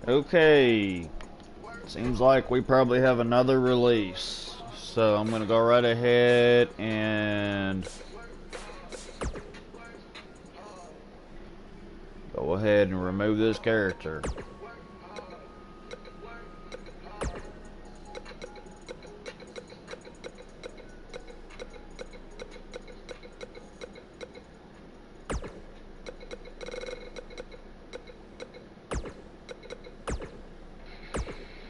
Okay, seems like we probably have another release. So I'm gonna go right ahead and remove this character.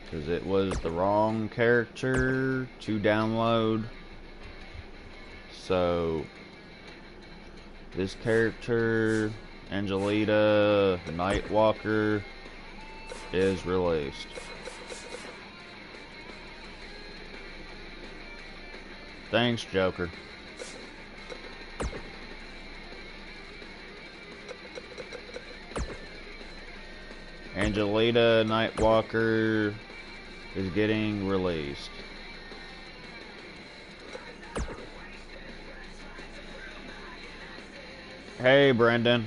Because it was the wrong character to download. So this character, Angelita Nightwalker, is released. Thanks, Joker. Angelita Nightwalker is getting released. Hey, Brendan.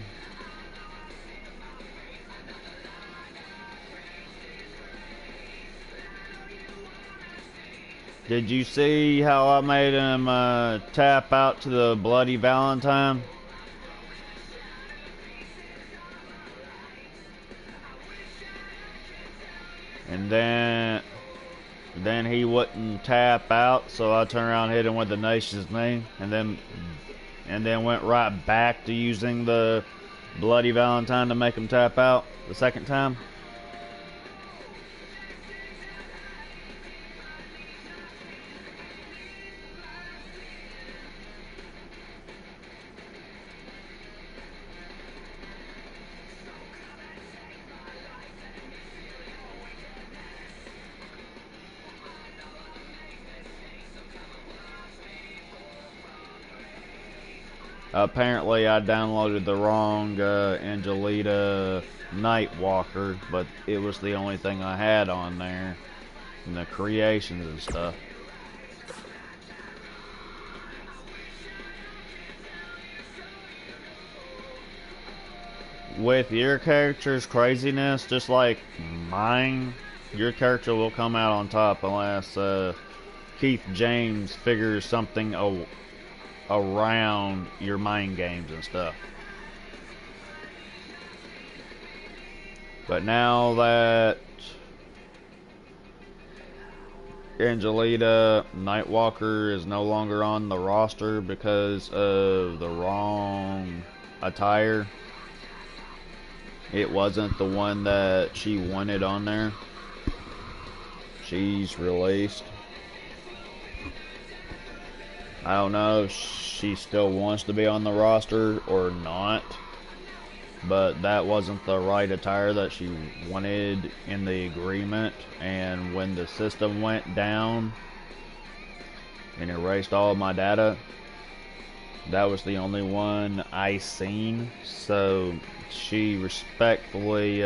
Did you see how I made him tap out to the Bloody Valentine? And then he wouldn't tap out, so I turned around and hit him with the nation's name, and then went right back to using the Bloody Valentine to make him tap out the second time. Apparently I downloaded the wrong Angelita Nightwalker, but it was the only thing I had on there, and the creations and stuff. With your character's craziness, just like mine, your character will come out on top unless Keith James figures something around your mind games and stuff. But now that Angelita Nightwalker is no longer on the roster because of the wrong attire, it wasn't the one that she wanted on there, she's released. I don't know if she still wants to be on the roster or not, but that wasn't the right attire that she wanted in the agreement, and when the system went down and erased all of my data, that was the only one I seen, so she respectfully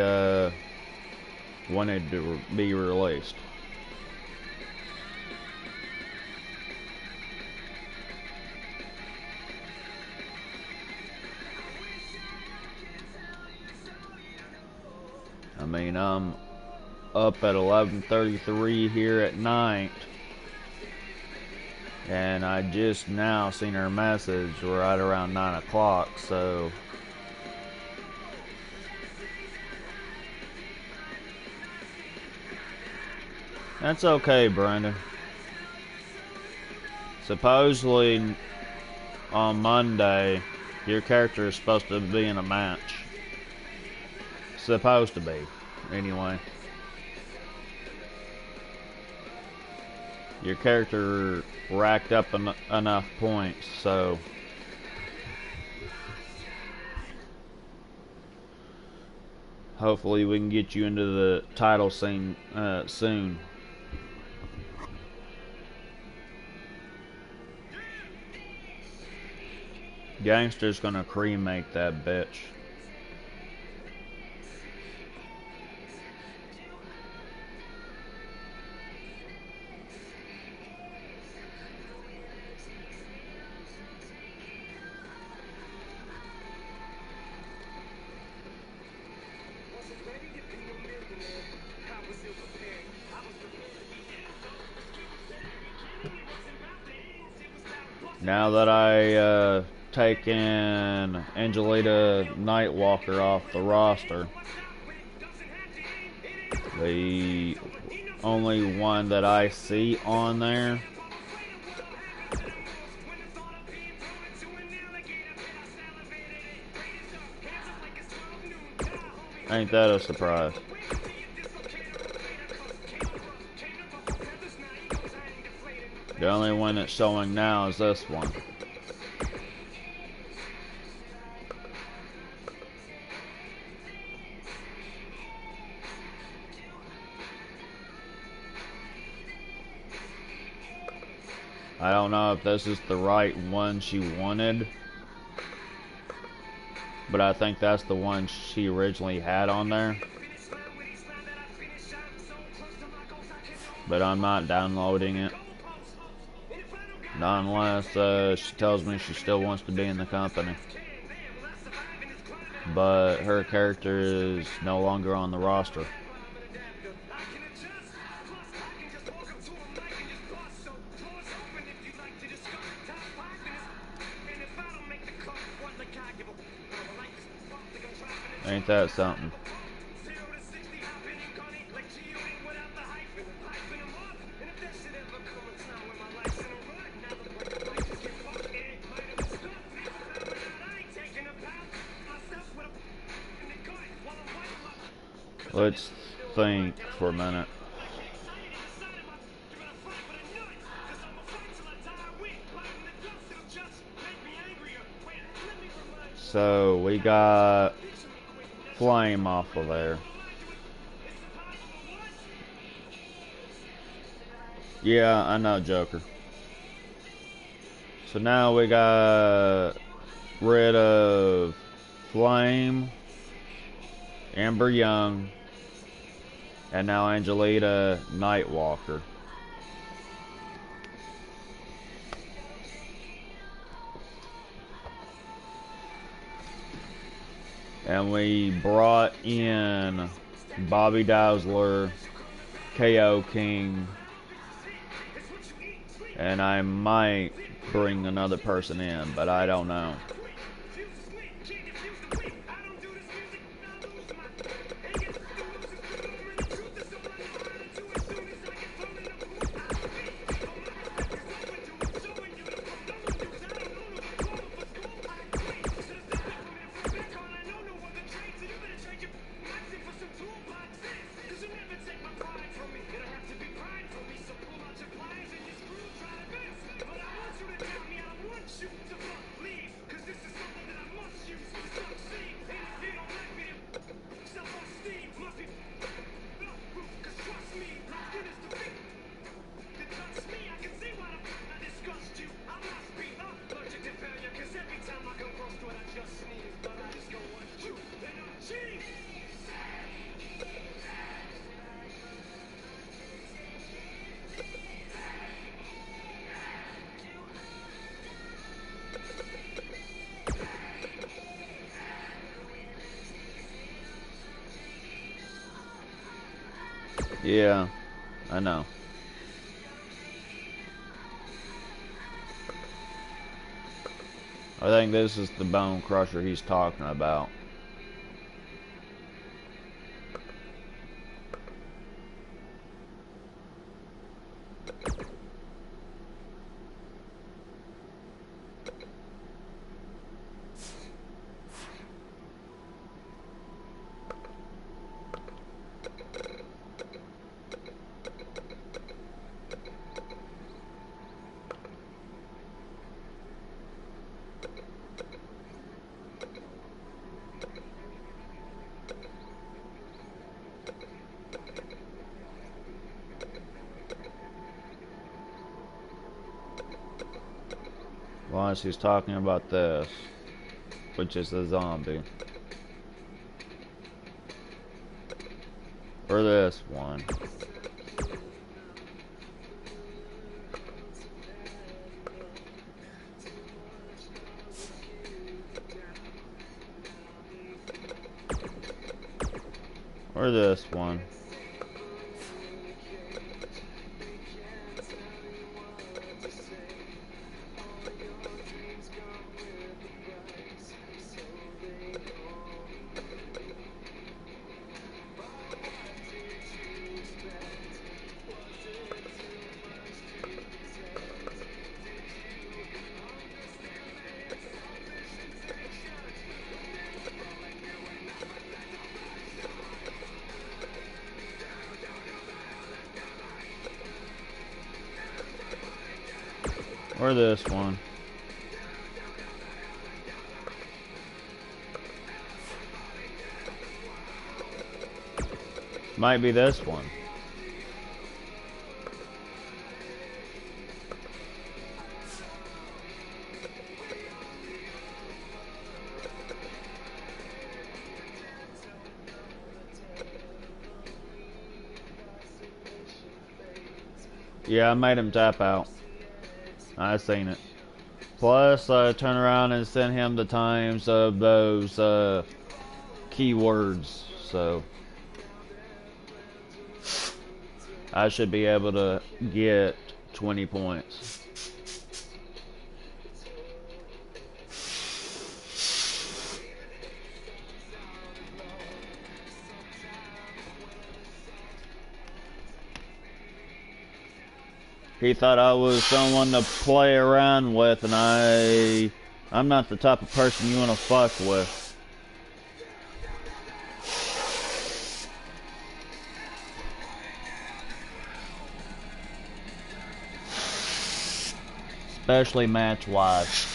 wanted to be released. I mean, I'm up at 11:33 here at night, and I just now seen her message right around 9 o'clock, so that's okay, Brandon. Supposedly on Monday, your character is supposed to be in a match. Supposed to be, anyway. Your character racked up enough points, so hopefully we can get you into the title scene soon. Gangster's gonna cremate that bitch. Now that I taken Angelita Nightwalker off the roster, the only one that I see on there ain't that a surprise? The only one that's showing now is this one. I don't know if this is the right one she wanted, but I think that's the one she originally had on there. But I'm not downloading it. Not unless she tells me she still wants to be in the company. But her character is no longer on the roster. Ain't that something? Let's think for a minute. So we got Flame off of there. Yeah, I know, Joker. So now we got rid of Flame, Amber Young, and now Angelita Nightwalker. And we brought in Bobby Dazzler, KO King, and I might bring another person in, but I don't know. Yeah, I know. I think this is the Bone Crusher he's talking about. Unless he's talking about this, which is the zombie. Or this one. Or this one. Or this one. Might be this one. Yeah, I made him tap out. I seen it. Plus, turn around and send him the times of those keywords. So I should be able to get 20 points. He thought I was someone to play around with, and I'm not the type of person you want to fuck with. Especially match-wise.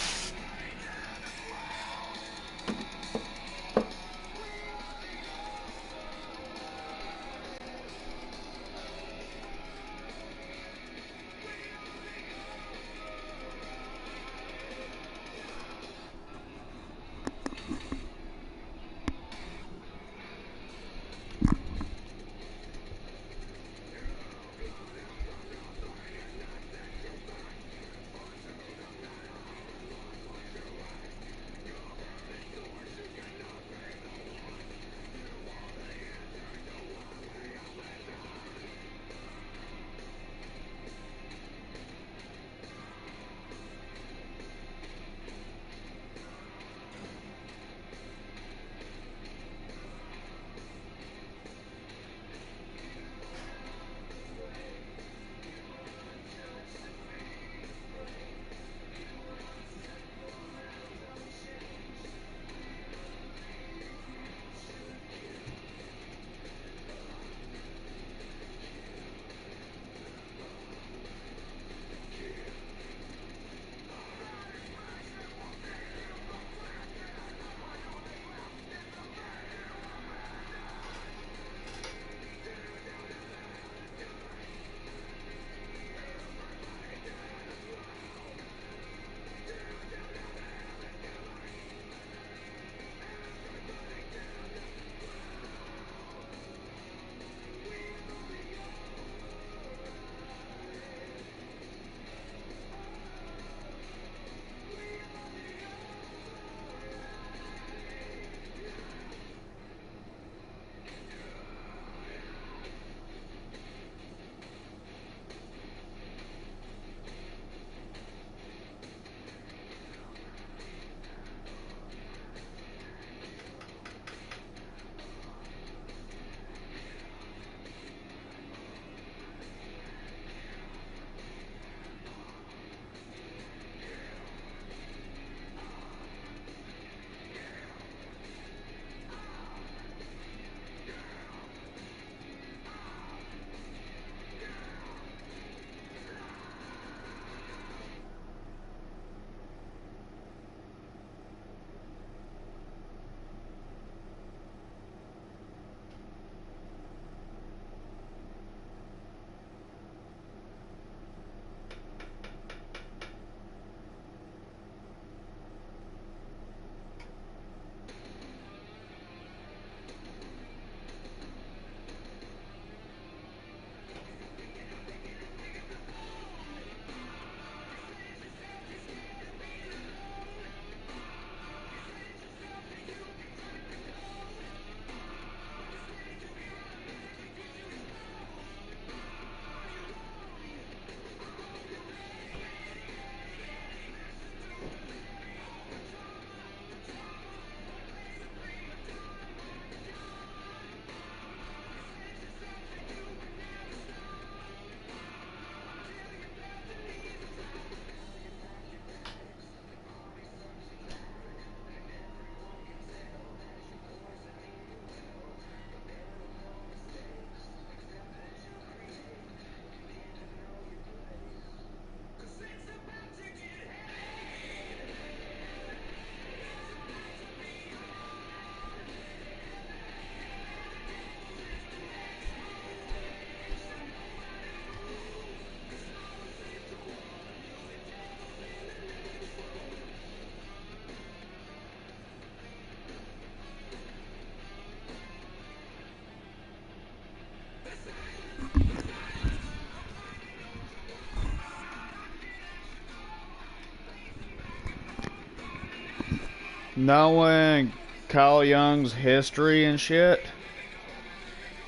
Knowing Kyle Young's history and shit,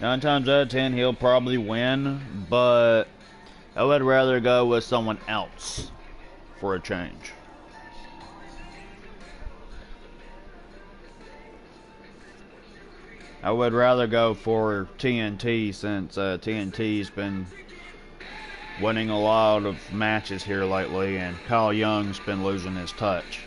9 times out of 10 he'll probably win, but I would rather go with someone else for a change. I would rather go for TNT since TNT's been winning a lot of matches here lately, and Kyle Young's been losing his touch.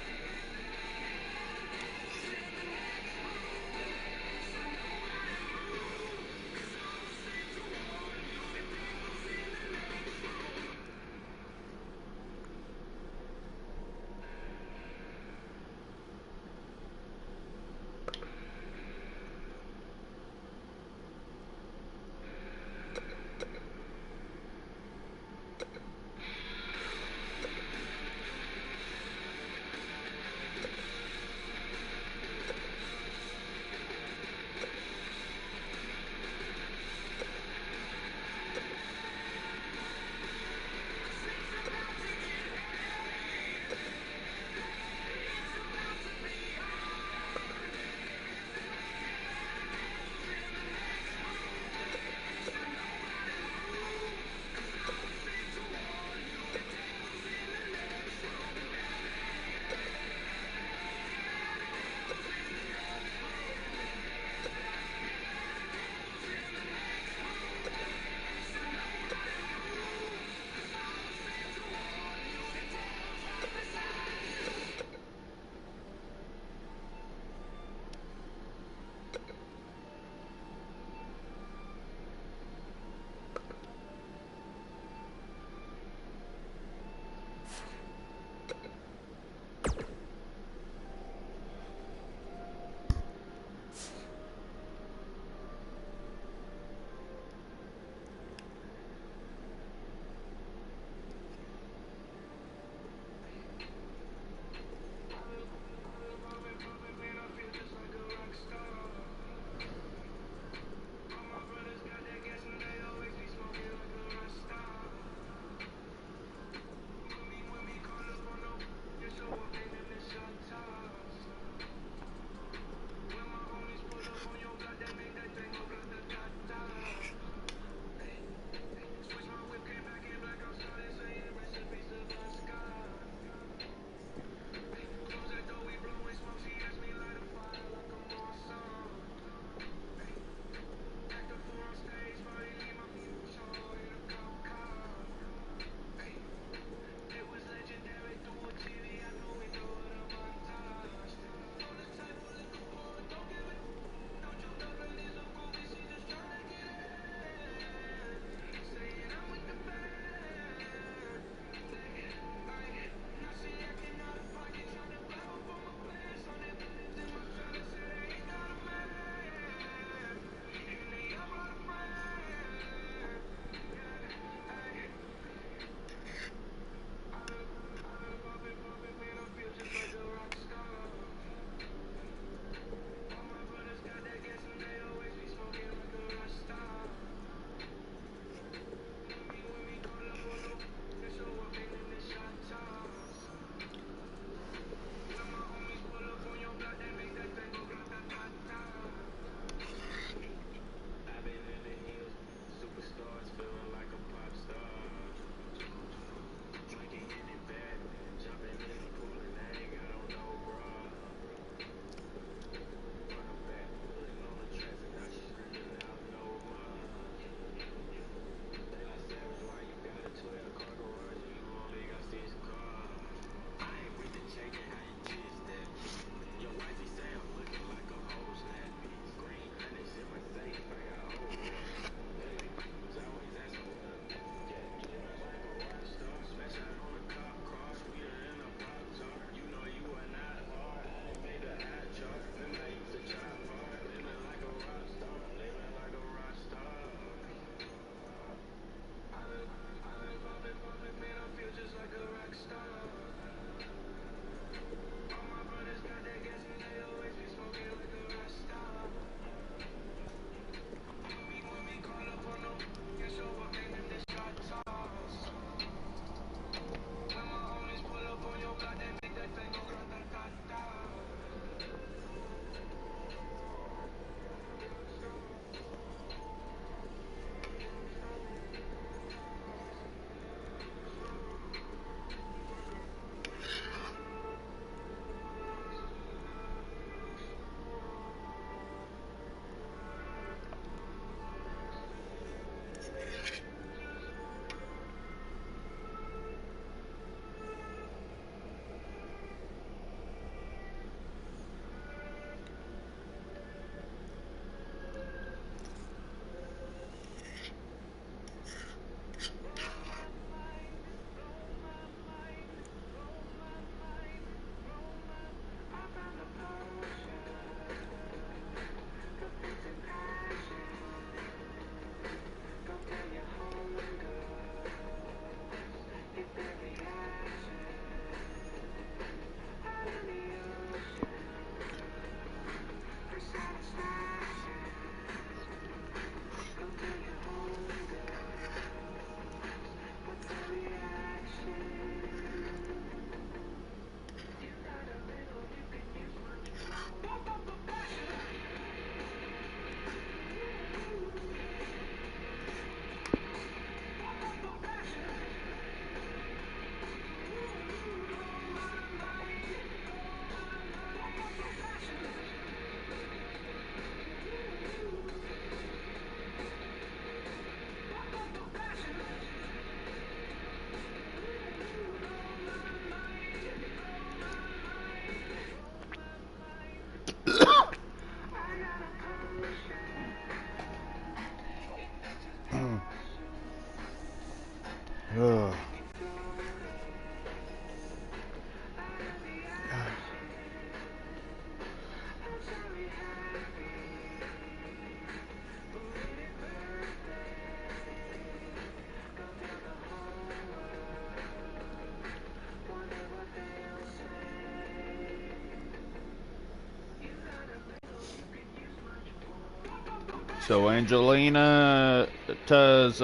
So Angelina does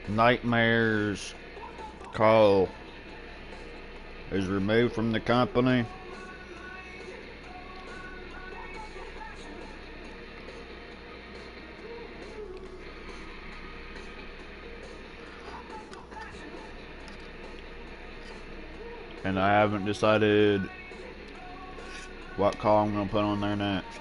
Nightmare's call is removed from the company. And I haven't decided what call I'm going to put on there next.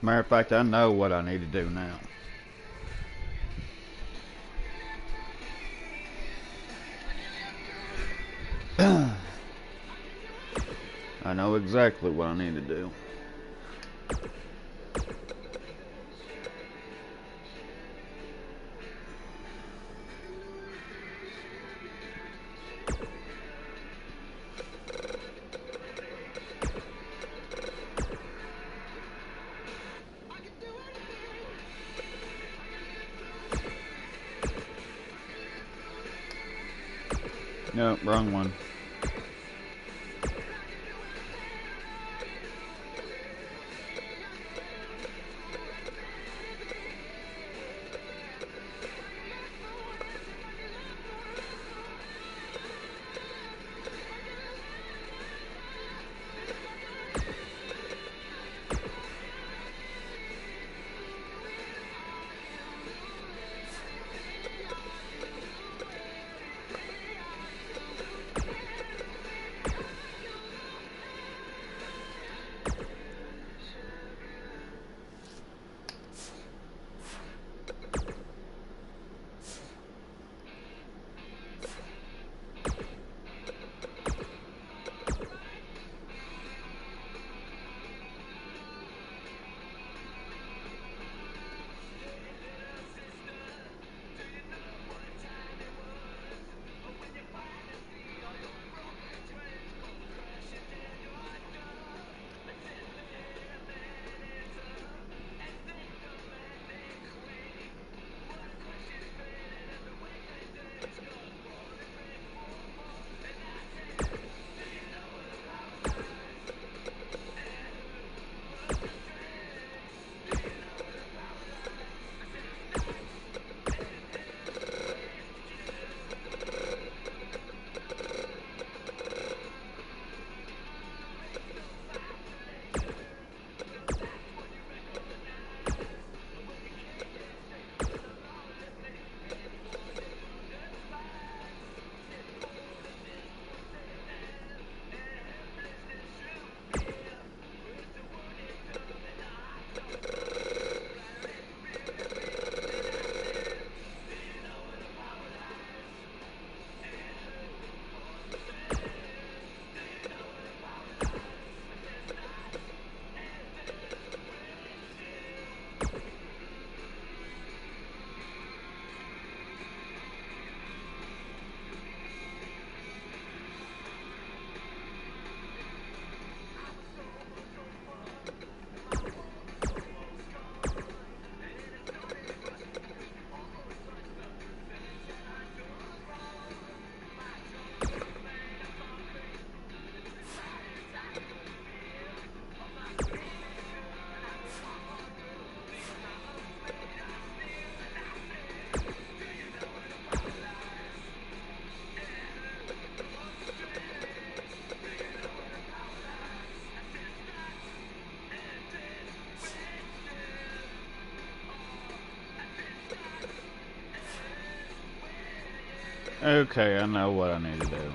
Matter of fact, I know what I need to do now. I know exactly what I need to do. No, wrong one. Okay, I know what I need to do.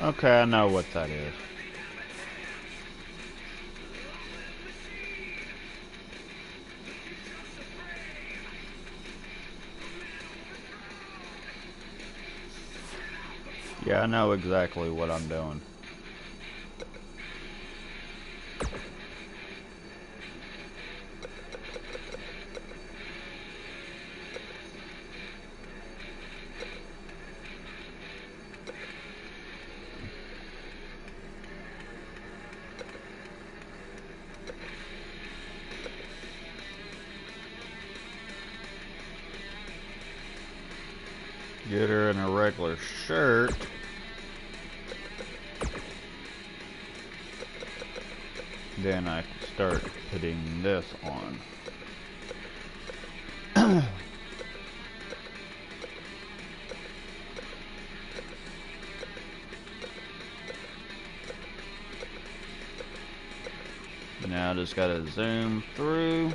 Okay, I know what that is. Yeah, I know exactly what I'm doing. Get her in a regular shirt. Then I can start putting this on. Now I just gotta zoom through.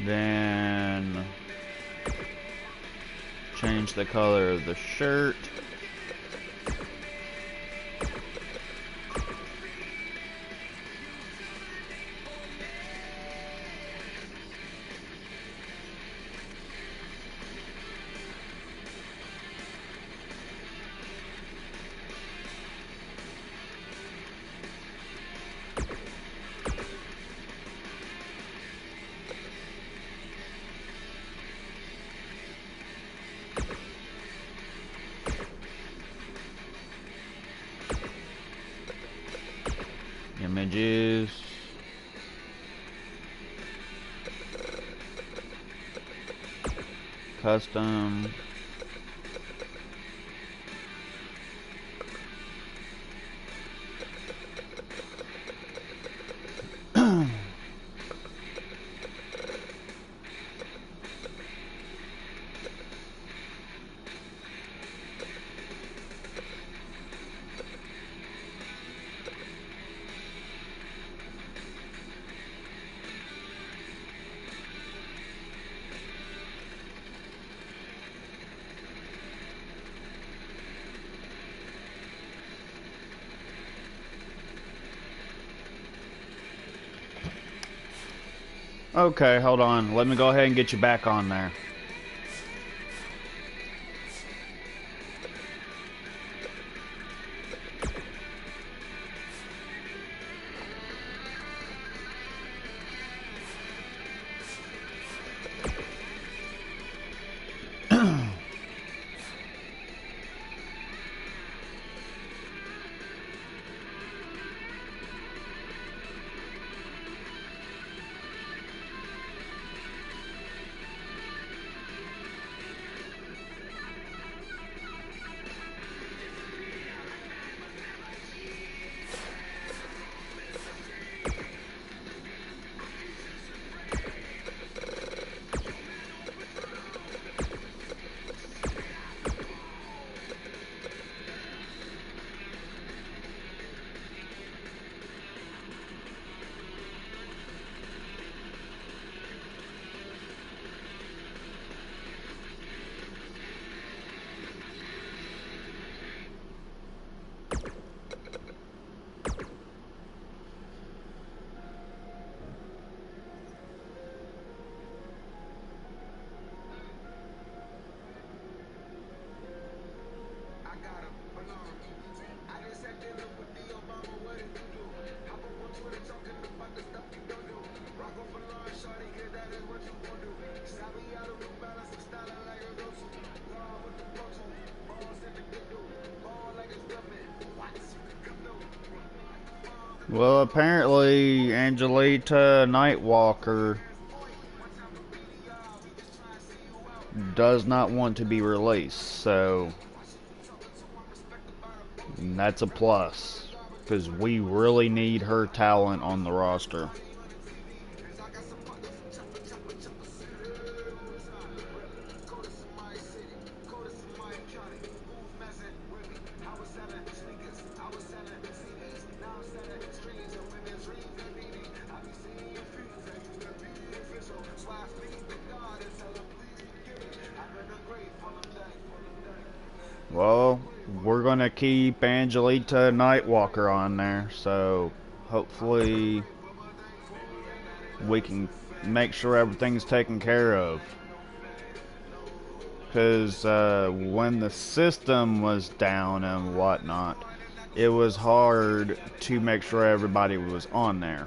Then change the color of the shirt. Custom. Okay, hold on. Let me go ahead and get you back on there. Well, apparently Angelita Nightwalker does not want to be released, so that's a plus, because we really need her talent on the roster. Well, we're gonna keep Angelita Nightwalker on there, so hopefully we can make sure everything's taken care of. Because when the system was down and whatnot, it was hard to make sure everybody was on there.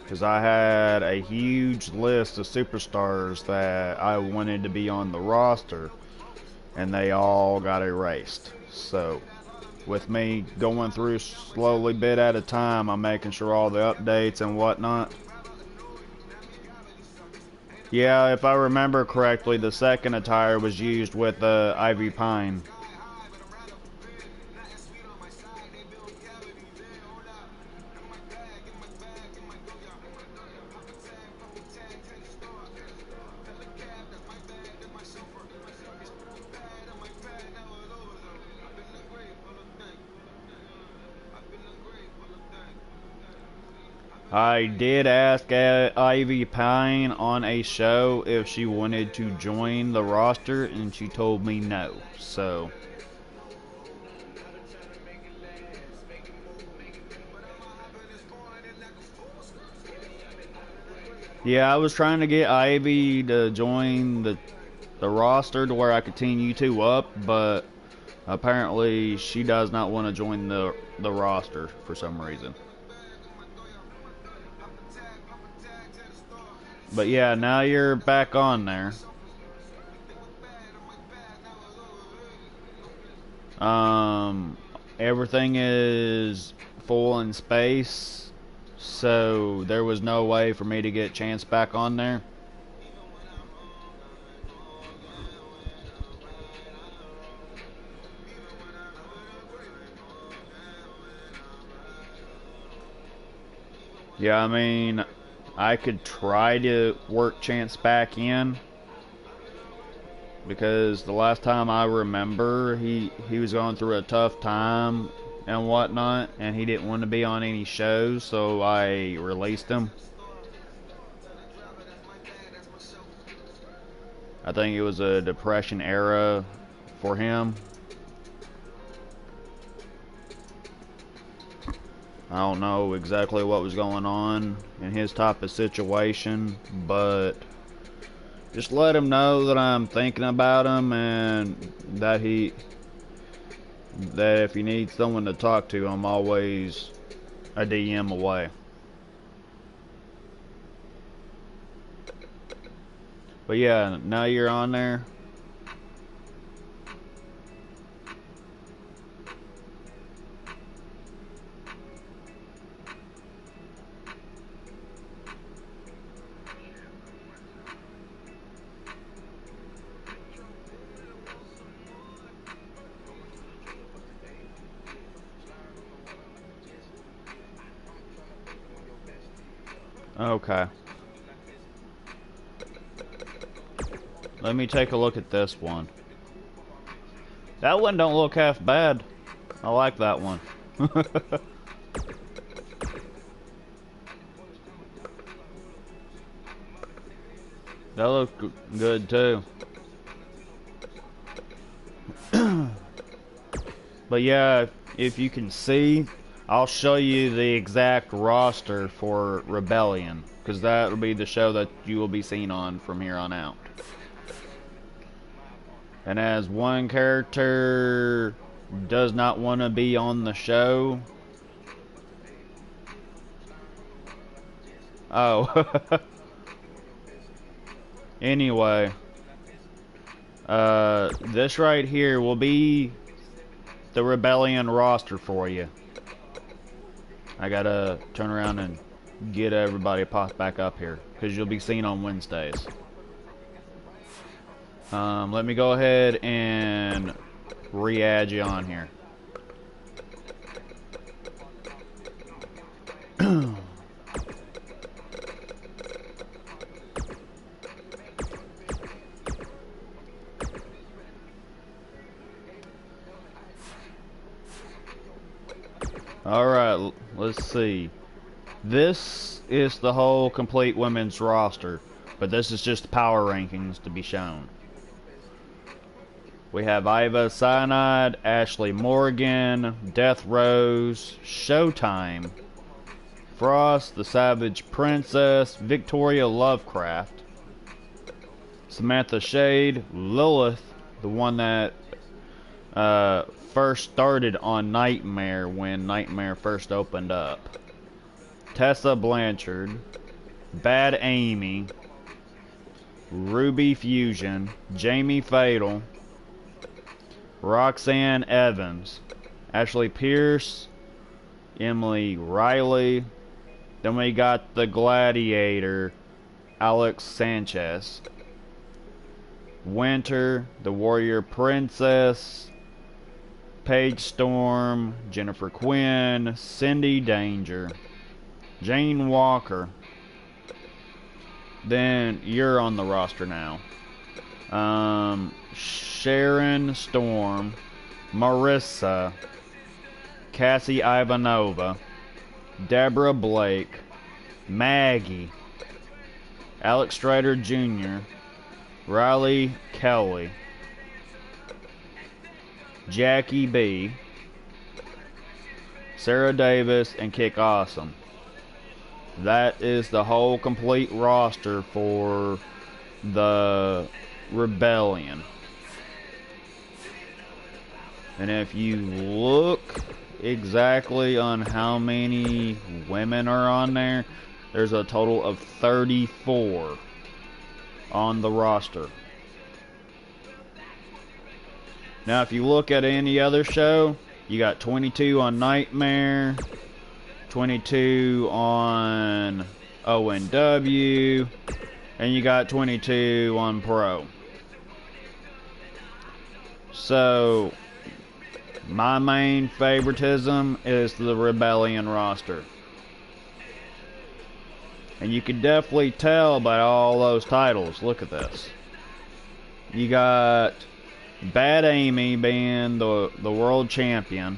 Because I had a huge list of superstars that I wanted to be on the roster, and they all got erased. So, with me going through slowly bit at a time, I'm making sure all the updates and whatnot. Yeah, if I remember correctly, the second attire was used with Ivy Pine. I did ask Ivy Pine on a show if she wanted to join the roster, and she told me no. So, yeah, I was trying to get Ivy to join the roster to where I could team you two up, but apparently she does not want to join the roster for some reason. But yeah, now you're back on there. Um, Everything is full in space, so there was no way for me to get Chance back on there. Yeah, I mean, I could try to work Chance back in because the last time I remember, he was going through a tough time and whatnot, and he didn't want to be on any shows, so I released him. I think it was a depression era for him. I don't know exactly what was going on in his type of situation, but just let him know that I'm thinking about him and that that if he needs someone to talk to, I'm always a DM away. But yeah, now you're on there. Okay. Let me take a look at this one. That one don't look half bad. I like that one. That looked good too. But yeah, if you can see, I'll show you the exact roster for Rebellion, because that will be the show that you will be seen on from here on out. And as one character does not want to be on the show. Oh. Anyway. This right here will be the Rebellion roster for you. I gotta turn around and get everybody popped back up here, because you'll be seen on Wednesdays. Let me go ahead and re-add you on here. Alright, let's see. This is the whole complete women's roster, but this is just power rankings to be shown. We have Iva Cyanide, Ashley Morgan, Death Rose, Showtime, Frost, the Savage Princess, Victoria Lovecraft, Samantha Shade, Lilith, the one that first started on Nightmare when Nightmare first opened up, Tessa Blanchard, Bad Amy, Ruby Fusion, Jamie Fatal, Roxanne Evans, Ashley Pierce, Emily Riley. Then we got the Gladiator, Alex Sanchez, Winter, the Warrior Princess, Paige Storm, Jennifer Quinn, Cindy Danger, Jane Walker. Then you're on the roster now. Sharon Storm, Marissa, Cassie Ivanova, Deborah Blake, Maggie, Alex Strader Jr., Riley Kelly, Jackie B, Sarah Davis, and Kick Awesome. That is the whole complete roster for the Rebellion. And if you look exactly on how many women are on there, there's a total of 34 on the roster. Now if you look at any other show, you got 22 on Nightmare, 22 on ONW, and you got 22 on Pro. So my main favoritism is the Rebellion roster. And you can definitely tell by all those titles. Look at this. You got Bad Amy being the world champion.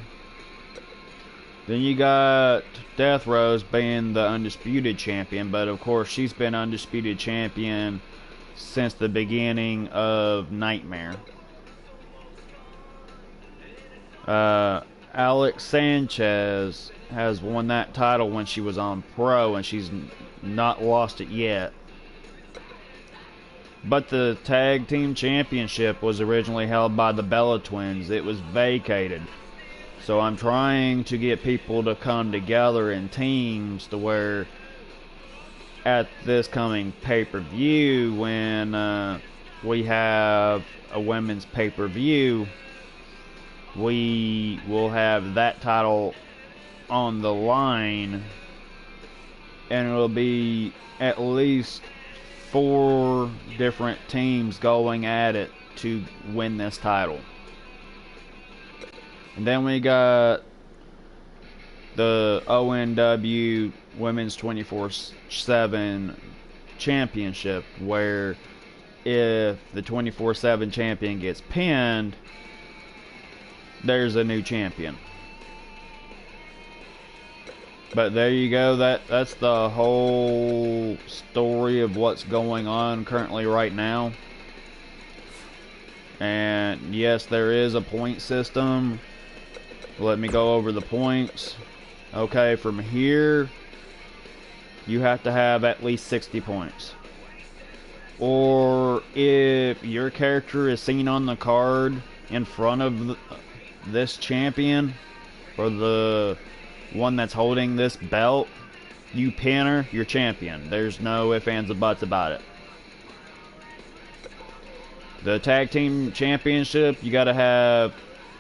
Then you got Death Rose being the undisputed champion, but of course she's been undisputed champion since the beginning of Nightmare. Alex Sanchez has won that title when she was on Pro, and she's not lost it yet. But the Tag Team Championship was originally held by the Bella Twins. It was vacated. So I'm trying to get people to come together in teams to where at this coming pay-per-view, when we have a women's pay-per-view, we will have that title on the line, and it'll be at least 4 different teams going at it to win this title. And then we got the ONW Women's 24/7 Championship, where if the 24/7 champion gets pinned, there's a new champion. But there you go, that's the whole story of what's going on currently right now. And yes, there is a point system. Let me go over the points. Okay, from here, you have to have at least 60 points. Or if your character is seen on the card in front of this champion, or the one that's holding this belt, you pin her, you're champion. There's no ifs, ands, or buts about it. The Tag Team Championship, you gotta have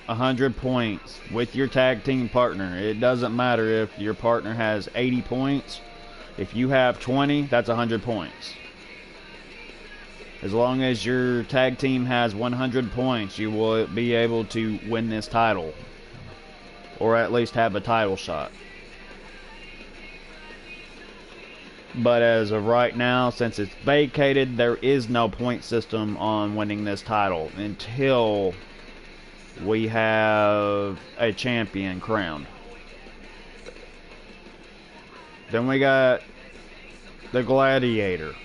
100 points with your tag team partner. It doesn't matter if your partner has 80 points. If you have 20, that's 100 points. As long as your tag team has 100 points, you will be able to win this title, or at least have a title shot. But as of right now, since it's vacated, there is no point system on winning this title until we have a champion crowned. Then we got the Gladiator.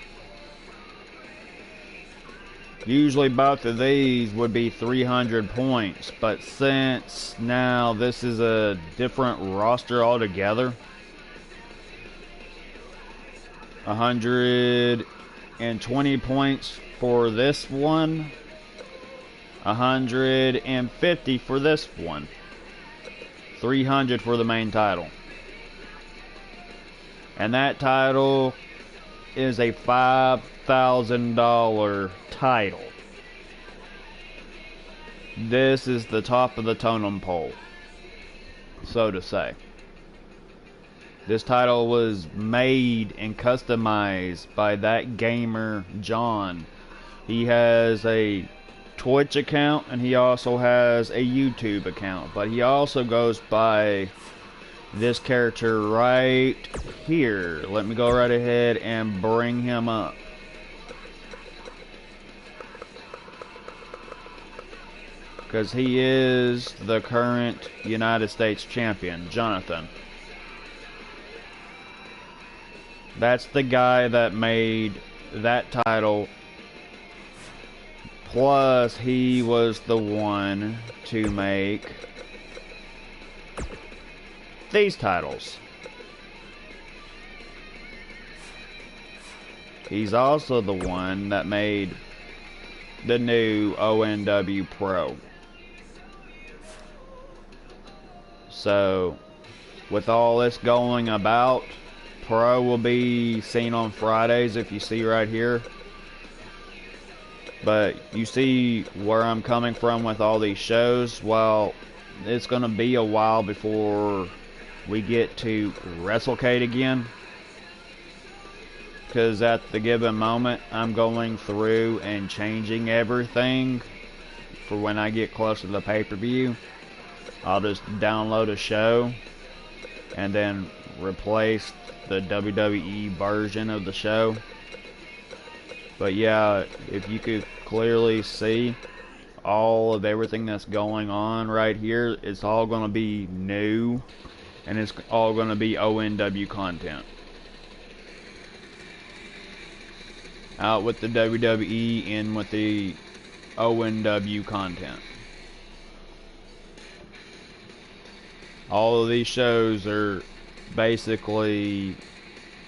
Usually both of these would be 300 points, but since now this is a different roster altogether, 120 points for this one, 150 for this one, 300 for the main title. And that title is a $5,000 title. This is the top of the totem pole, so to say. This title was made and customized by that gamer, John. He has a Twitch account and he also has a YouTube account, but he also goes by this character right here. Let me go right ahead and bring him up. Because he is the current United States champion, Jonathan. That's the guy that made that title. Plus, he was the one to make these titles. He's also the one that made the new ONW Pro. So, with all this going about, Pro will be seen on Fridays, if you see right here. But you see where I'm coming from with all these shows. Well, it's going to be a while before we get to WrestleCade again. Because at the given moment, I'm going through and changing everything for when I get close to the pay-per-view. I'll just download a show and then replaced the WWE version of the show. But yeah, if you could clearly see all of everything that's going on right here, it's all going to be new, and it's all going to be ONW content. Out with the WWE, in with the ONW content. All of these shows are basically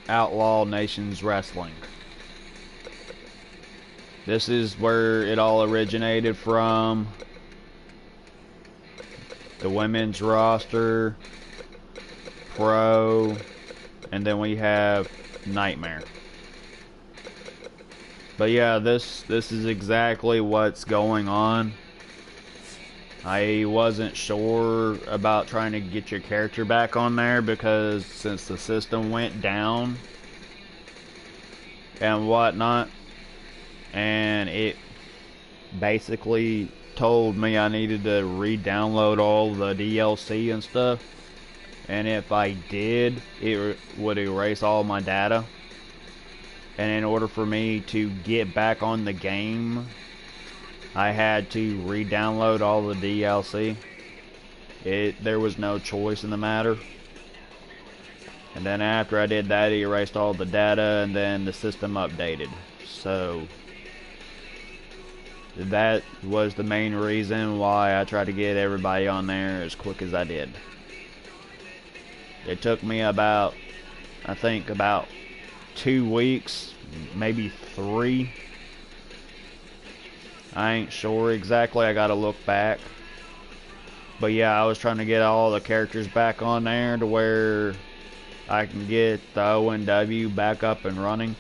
Outlaw Nations Wrestling. This is where it all originated from. The women's roster, Pro, and then we have Nightmare. But yeah, this is exactly what's going on. I wasn't sure about trying to get your character back on there because since the system went down and whatnot, and it basically told me I needed to re-download all the DLC and stuff, and if I did, it would erase all my data. And in order for me to get back on the game, I had to re-download all the DLC. There was no choice in the matter. And then after I did that, it erased all the data, and then the system updated. So that was the main reason why I tried to get everybody on there as quick as I did. It took me about, I think about 2 weeks, maybe 3. I ain't sure exactly, I gotta look back. But yeah, I was trying to get all the characters back on there to where I can get the ONW back up and running.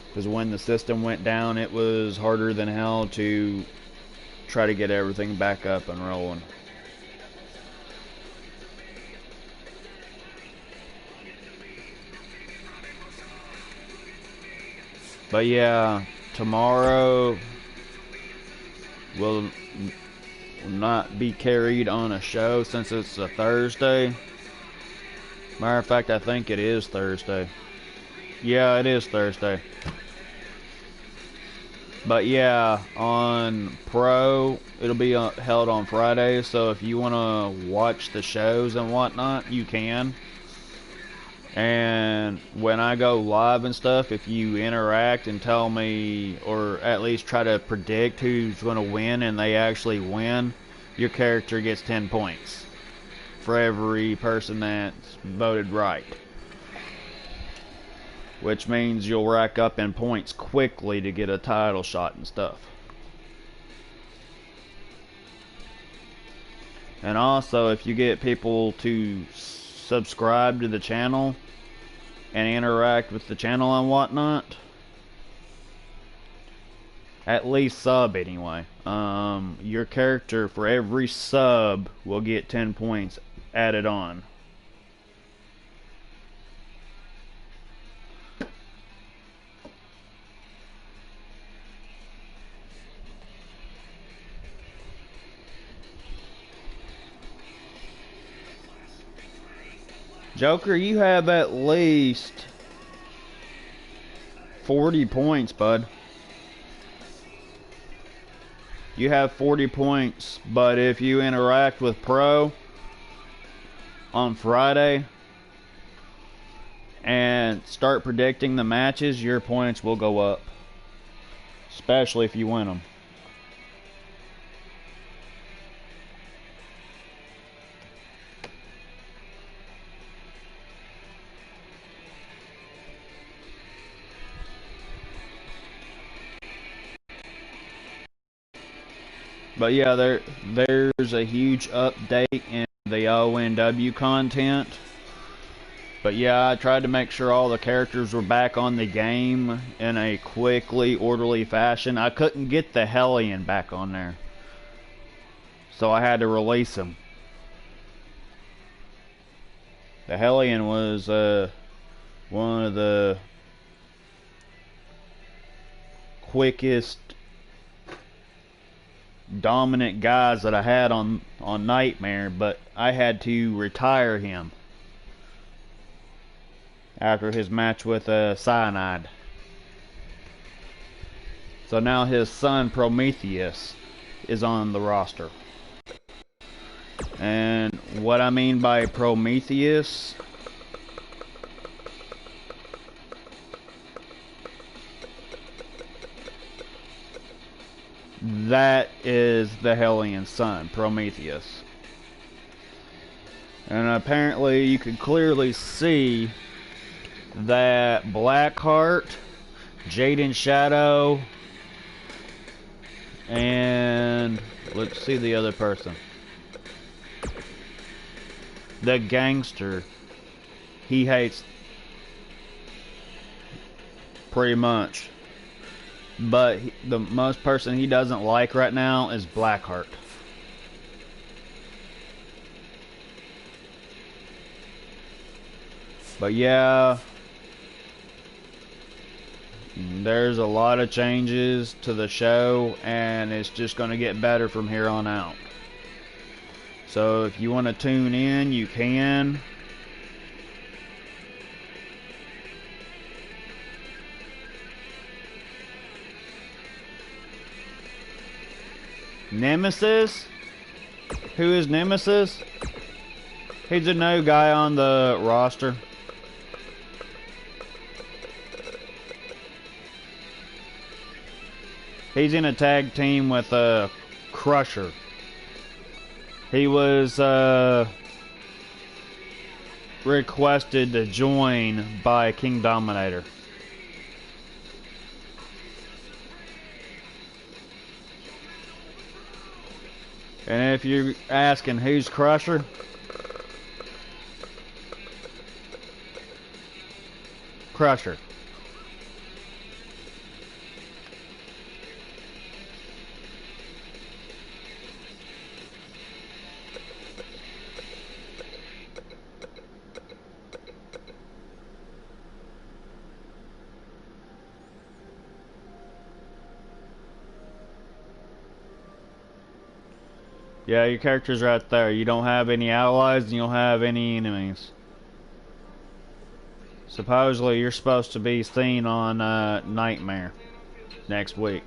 Because when the system went down, it was harder than hell to try to get everything back up and rolling. But yeah, tomorrow will not be carried on a show since it's a Thursday. Matter of fact, I think it is Thursday. Yeah, it is Thursday. But yeah, on Pro, it'll be held on Friday, so if you want to watch the shows and whatnot, you can. And when I go live and stuff, if you interact and tell me, or at least try to predict who's going to win and they actually win, your character gets 10 points for every person that's voted right. Which means you'll rack up in points quickly to get a title shot and stuff. And also, if you get people to subscribe to the channel and interact with the channel and whatnot, at least sub anyway, your character for every sub will get 10 points added on. Joker, you have at least 40 points, bud. You have 40 points, but if you interact with Pro on Friday and start predicting the matches, your points will go up. Especially if you win them. But yeah, there's a huge update in the ONW content. But yeah, I tried to make sure all the characters were back on the game in a quickly, orderly fashion. I couldn't get the Hellion back on there, so I had to release him. The Hellion was one of the dominant guys that I had on Nightmare, but I had to retire him after his match with Cyanide. So now his son Prometheus is on the roster. And what I mean by Prometheus, that is the Hellion son, Prometheus. And apparently you can clearly see that Blackheart, Jaden Shadow, and let's see the other person. The gangster, he hates pretty much. But the most person he doesn't like right now is Blackheart. But yeah, there's a lot of changes to the show, and it's just going to get better from here on out. So if you want to tune in, you can. Nemesis? Who is Nemesis? He's a new guy on the roster. He's in a tag team with Crusher. He was requested to join by King Dominator. And if you're asking who's Crusher, Crusher. Yeah, your character's right there. You don't have any allies and you don't have any enemies. Supposedly you're supposed to be seen on Nightmare next week.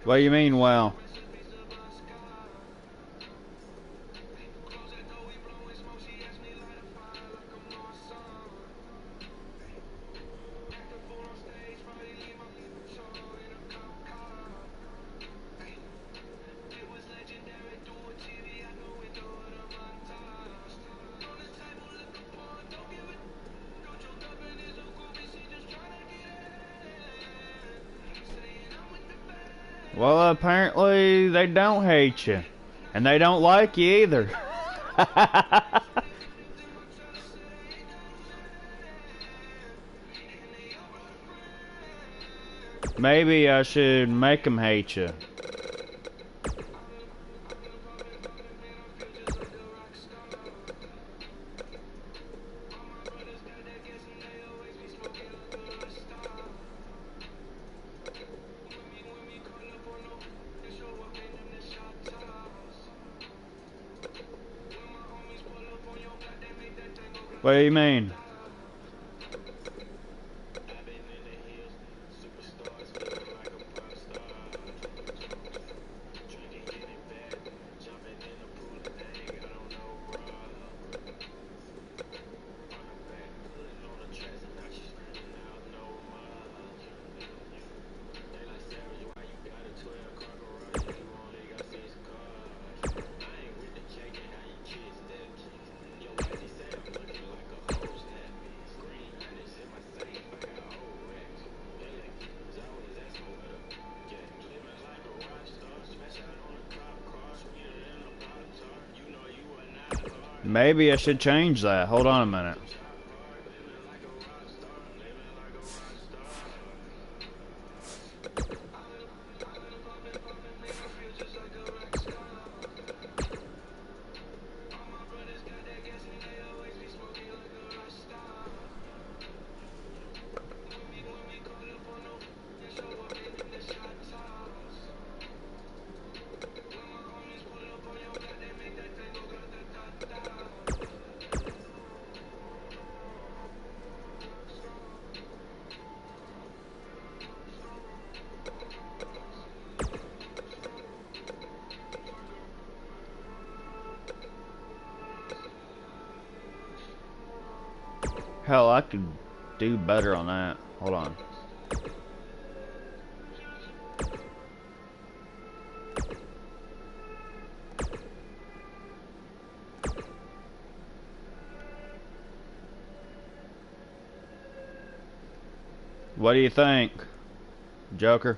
What do you mean, well? Well, apparently they don't hate you. And they don't like you either. Maybe I should make them hate you. What do you mean? Maybe I should change that. Hold on a minute. Hell, I could do better on that. Hold on. What do you think, Joker?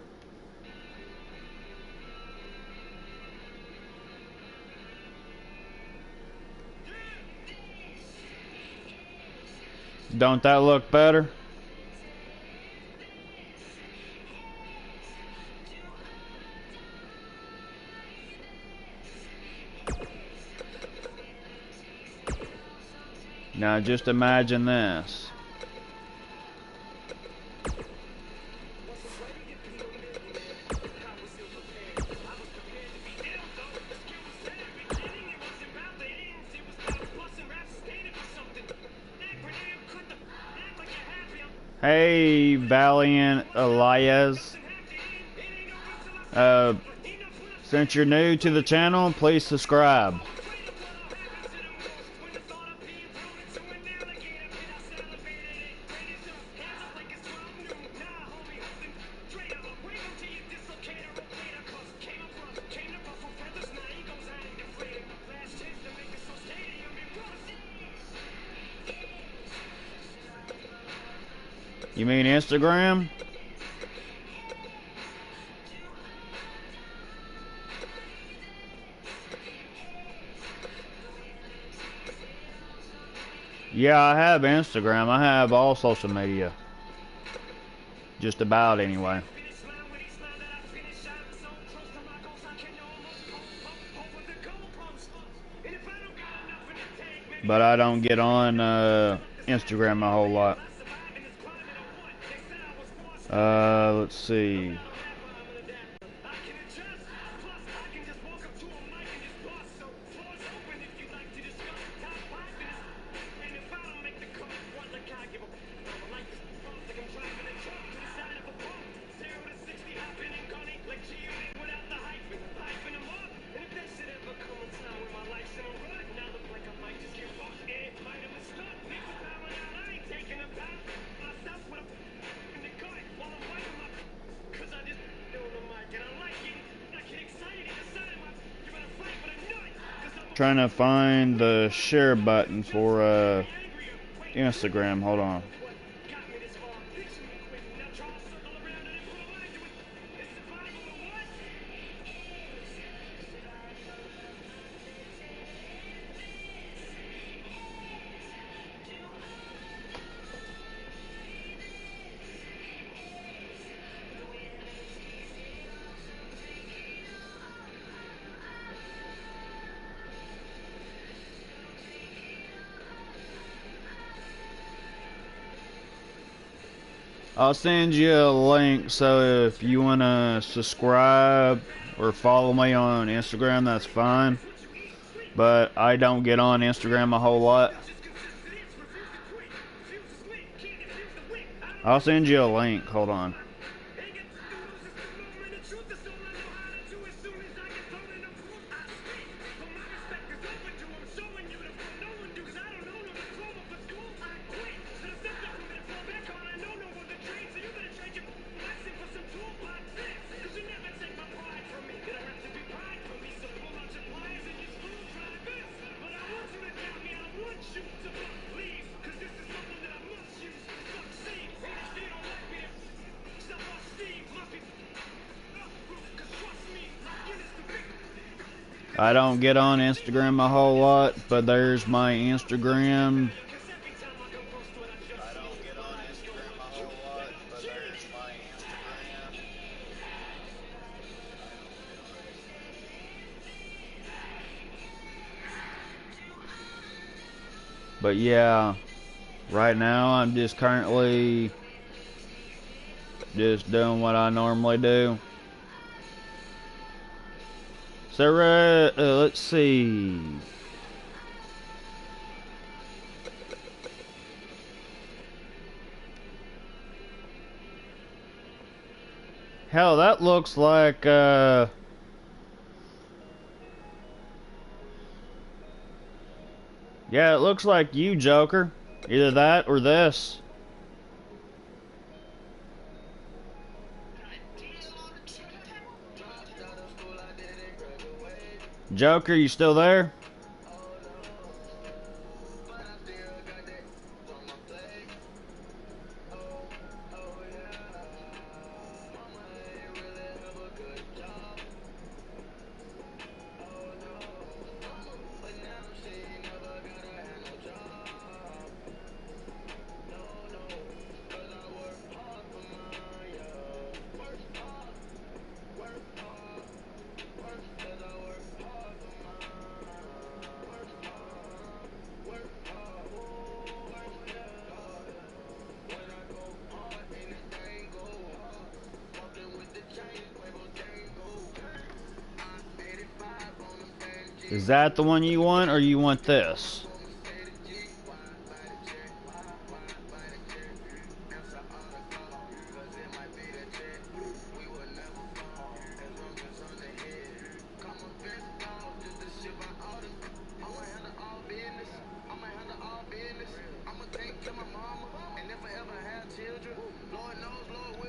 Don't that look better? Now just imagine this. Hey, Valiant Elias. Since you're new to the channel, please subscribe. You mean Instagram? Yeah, I have Instagram. I have all social media. Just about, anyway. But I don't get on Instagram a whole lot. Let's see. Trying to find the share button for Instagram. Hold on. I'll send you a link, so if you want to subscribe or follow me on Instagram, that's fine. But I don't get on Instagram a whole lot. I'll send you a link. Hold on. I don't get on Instagram a whole lot, but there's my Instagram. But yeah, right now I'm just currently just doing what I normally do. So let's see. Hell, that looks like yeah, it looks like you, Joker. Either that or this. Joker, you still there? Is that the one you want, or you want this?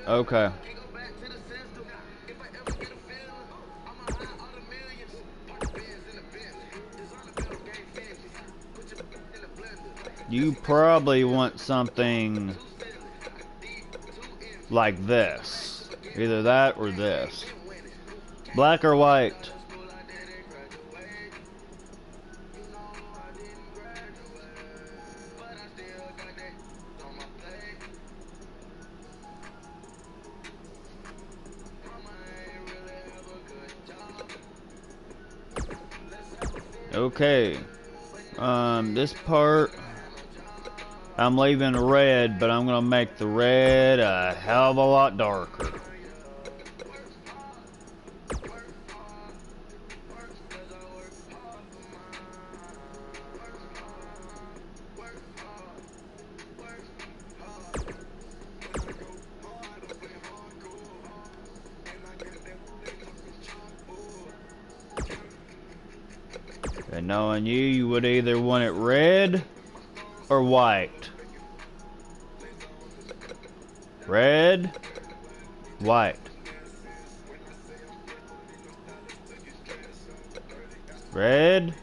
Okay. You probably want something like this. Either that or this. Black or white? Okay. This part, I'm leaving red, but I'm gonna make the red a hell of a lot darker. And knowing you, you would either want it red or white. Red, white. Red,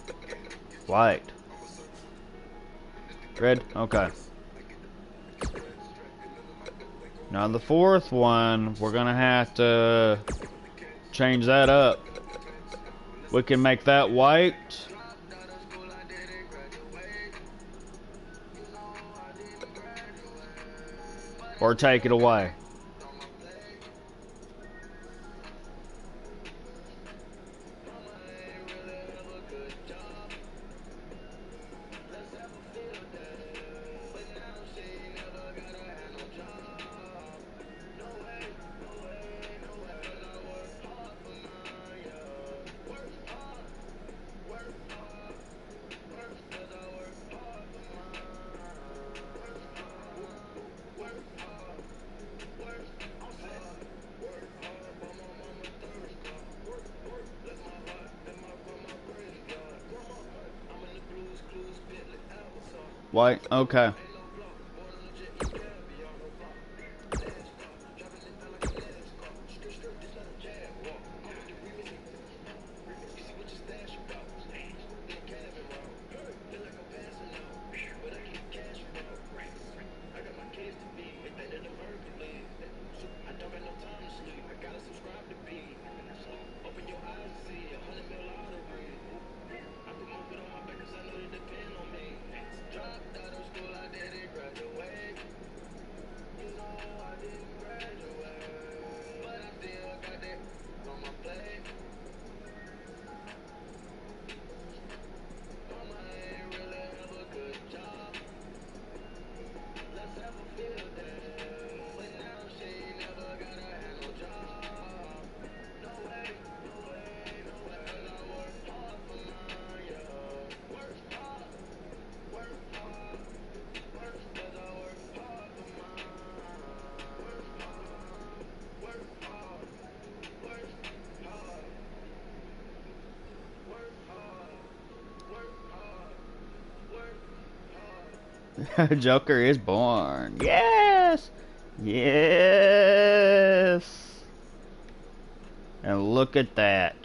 white. Red, okay. Now the fourth one, we're gonna have to change that up. We can make that white. Or take it away. White, okay. Joker is born. Yes! Yes! And look at that.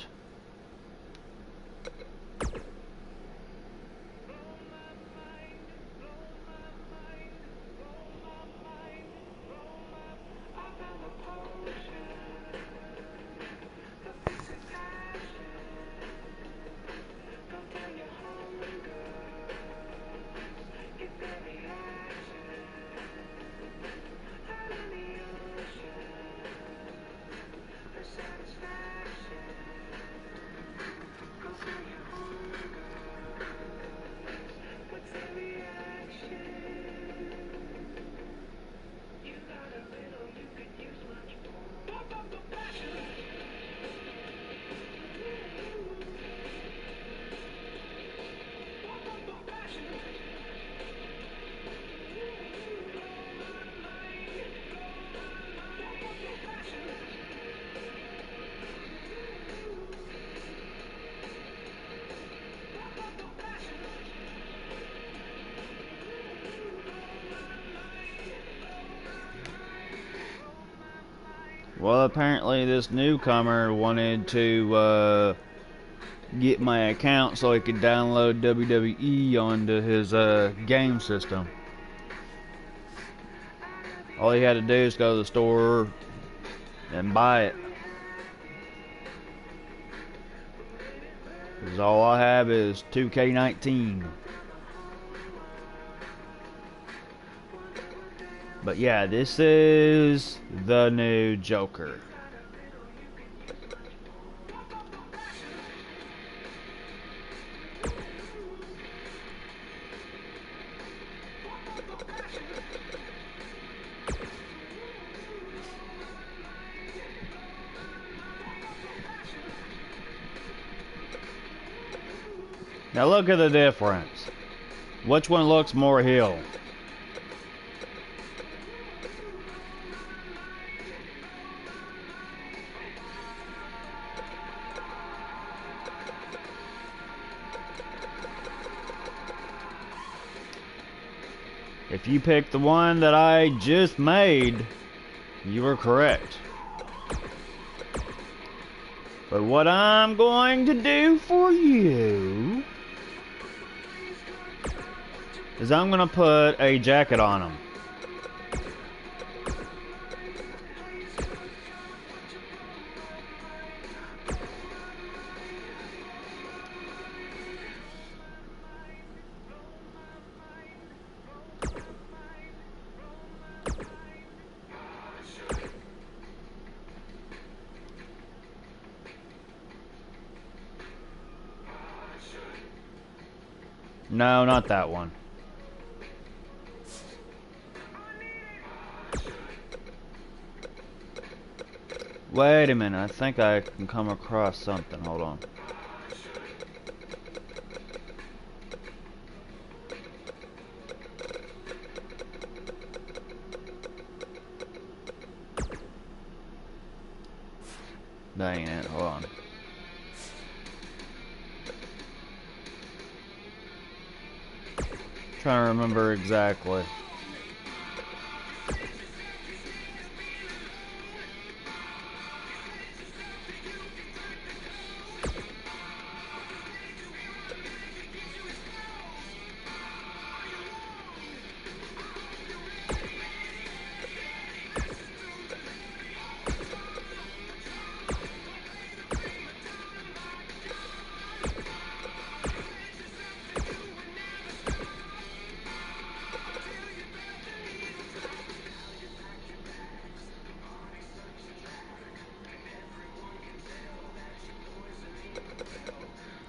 Well, apparently this newcomer wanted to get my account so he could download WWE onto his game system. All he had to do is go to the store and buy it. Because all I have is 2K19. But yeah, this is the new Joker. Now look at the difference. Which one looks more heel? If you picked the one that I just made, you were correct. But what I'm going to do for you is I'm going to put a jacket on him. No, not that one. Wait a minute, I think I can come across something. Hold on. Dang it, hold on. Trying to remember exactly.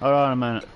Hold on a minute.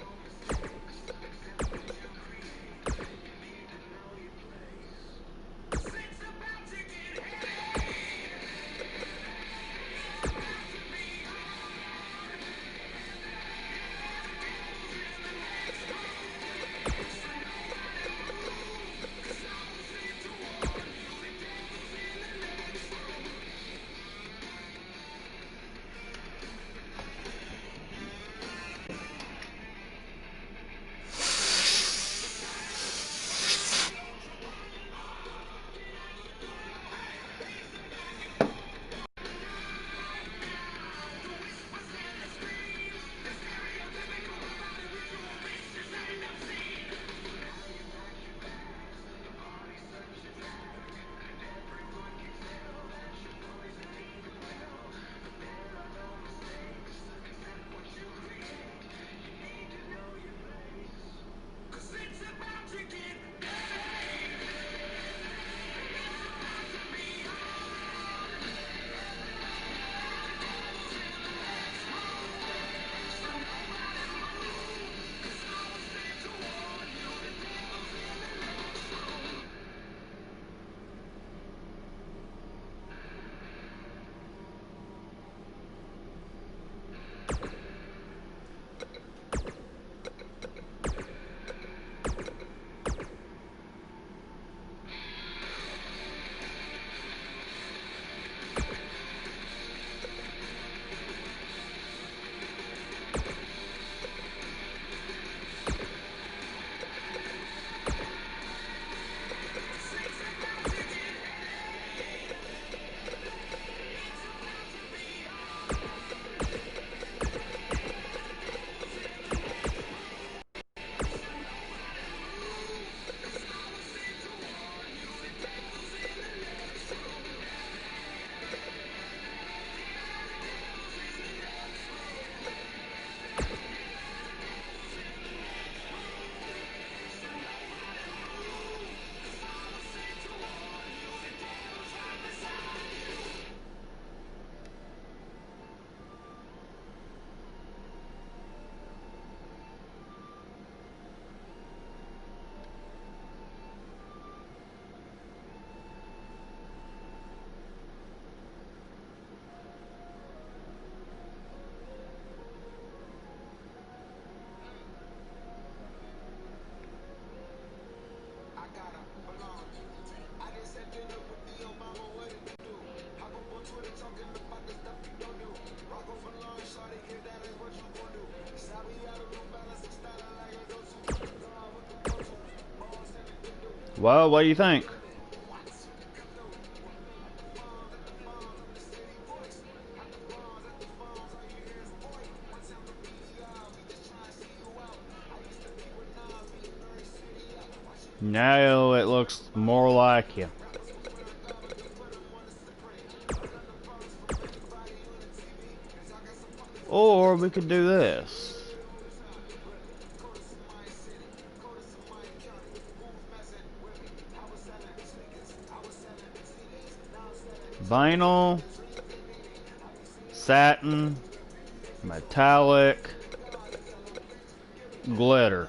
Well, what do you think? Now it looks more like you. Or we could do this. Vinyl, satin, metallic, glitter.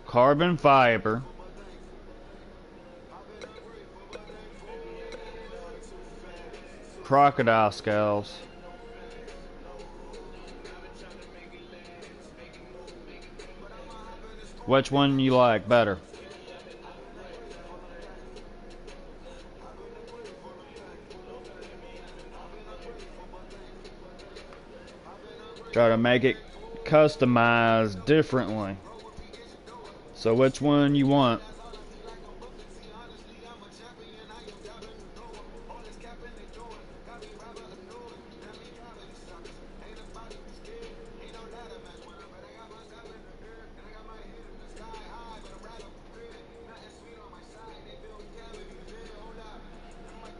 Carbon fiber. Crocodile scales. Which one you like better? Try to make it customized differently. So which one you want?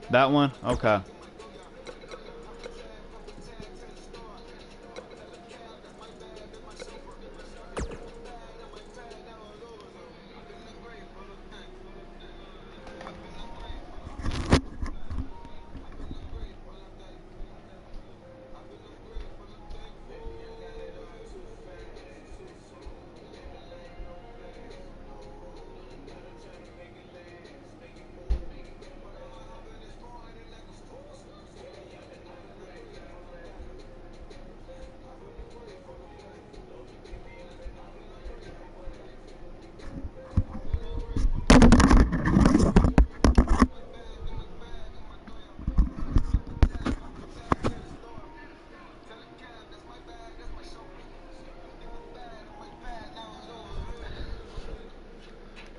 That one? Okay.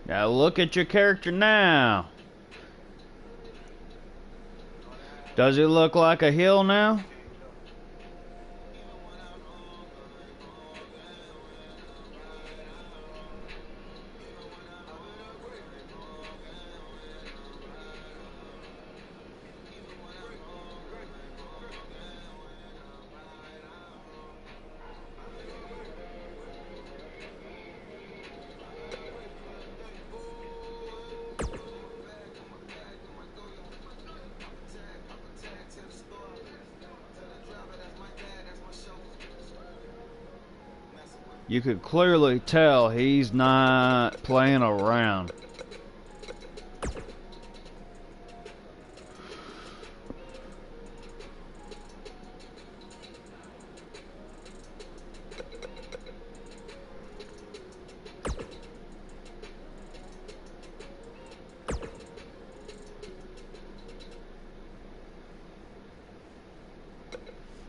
Now look at your character now. Does it look like a hill now? You could clearly tell he's not playing around.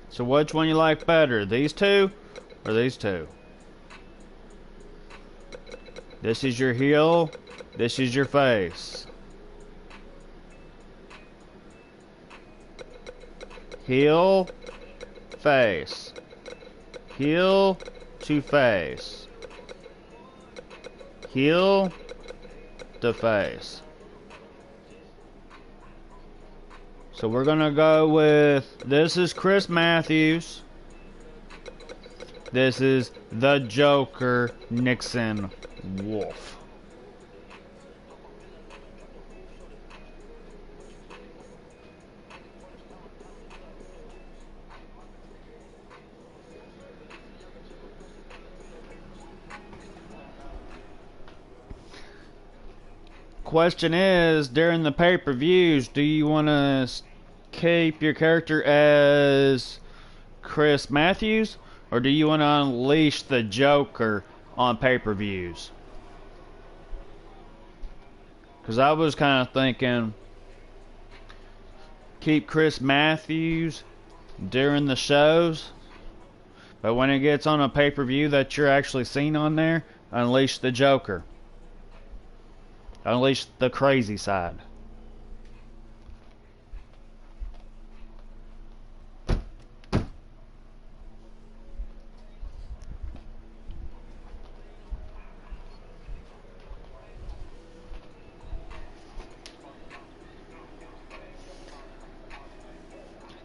So which one you like better? These two or these two? This is your heel. This is your face. Heel, face. Heel to face. Heel to face. So we're gonna go with, this is Chris Matthews. This is the Joker, Nixon Wolf. Question is, during the pay-per-views, do you want to keep your character as Chris Matthews, or do you want to unleash the Joker on pay-per-views? Because I was kind of thinking, keep Chris Matthews during the shows, But when it gets on a pay-per-view that you're actually seen on there, unleash the Joker. Unleash the crazy side.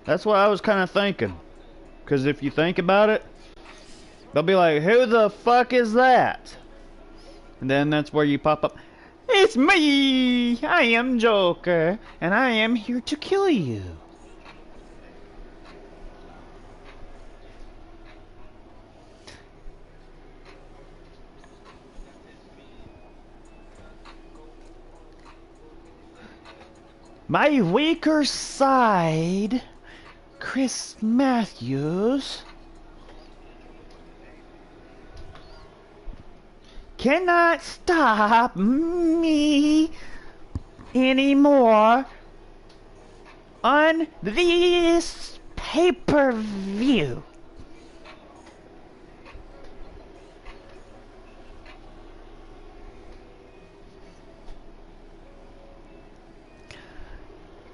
That's what I was kind of thinking. Because if you think about it, they'll be like, who the fuck is that? And then that's where you pop up. It's me! I am Joker, and I am here to kill you. My weaker side, Chris Matthews, cannot stop me anymore on this pay-per-view.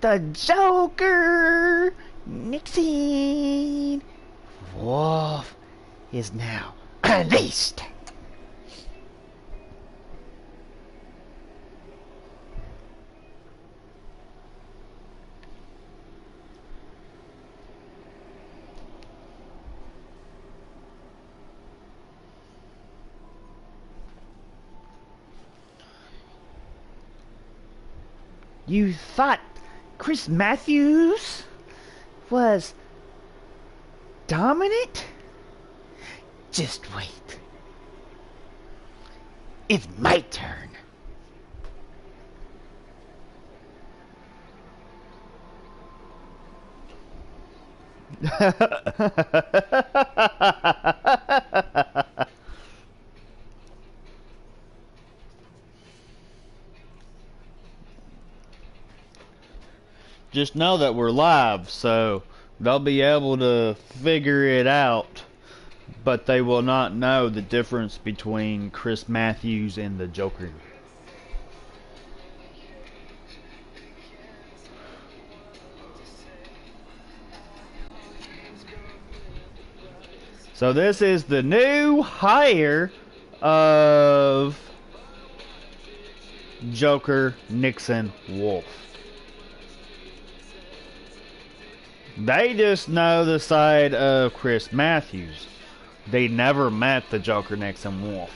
The Joker, Nixon, Wolf is now unleashed. You thought Chris Matthews was dominant? Just wait. It's my turn. Just know that we're live, so they'll be able to figure it out, but they will not know the difference between Chris Matthews and the Joker. So this is the new hire of Joker, Nixon, Wolf. They just know the side of Chris Matthews. They never met the Joker, Nixon, Wolf.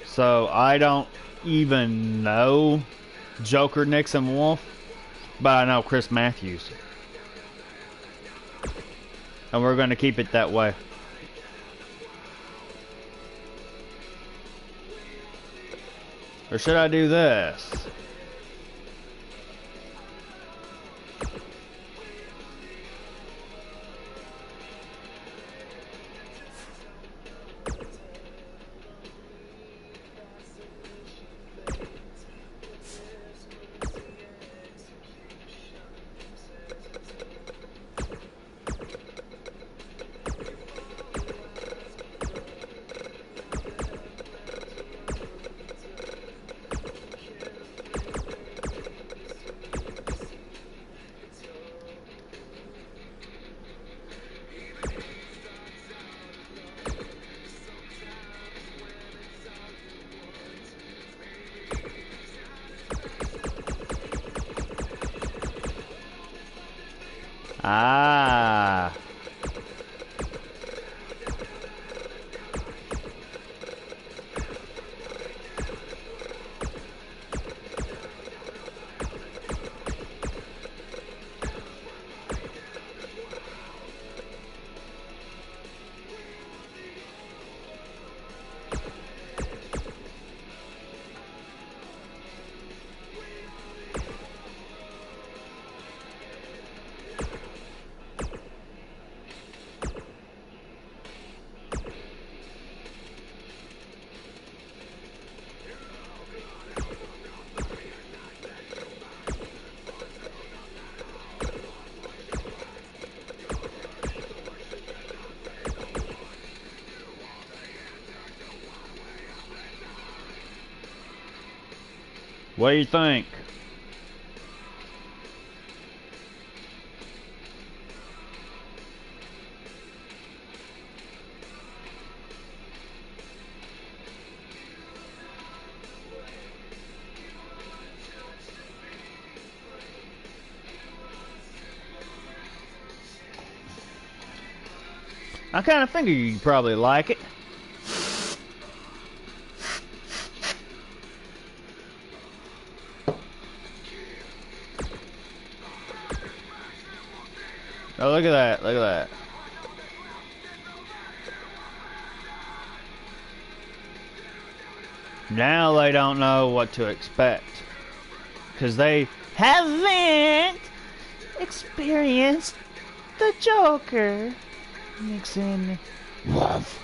So I don't even know Joker, Nixon, Wolf, but I know Chris Matthews. And we're going to keep it that way. Or should I do this? Ah. What do you think? I kind of figured you'd probably like it. Oh, look at that, look at that. Now they don't know what to expect. Because they haven't experienced the Joker. Nixon. Woof.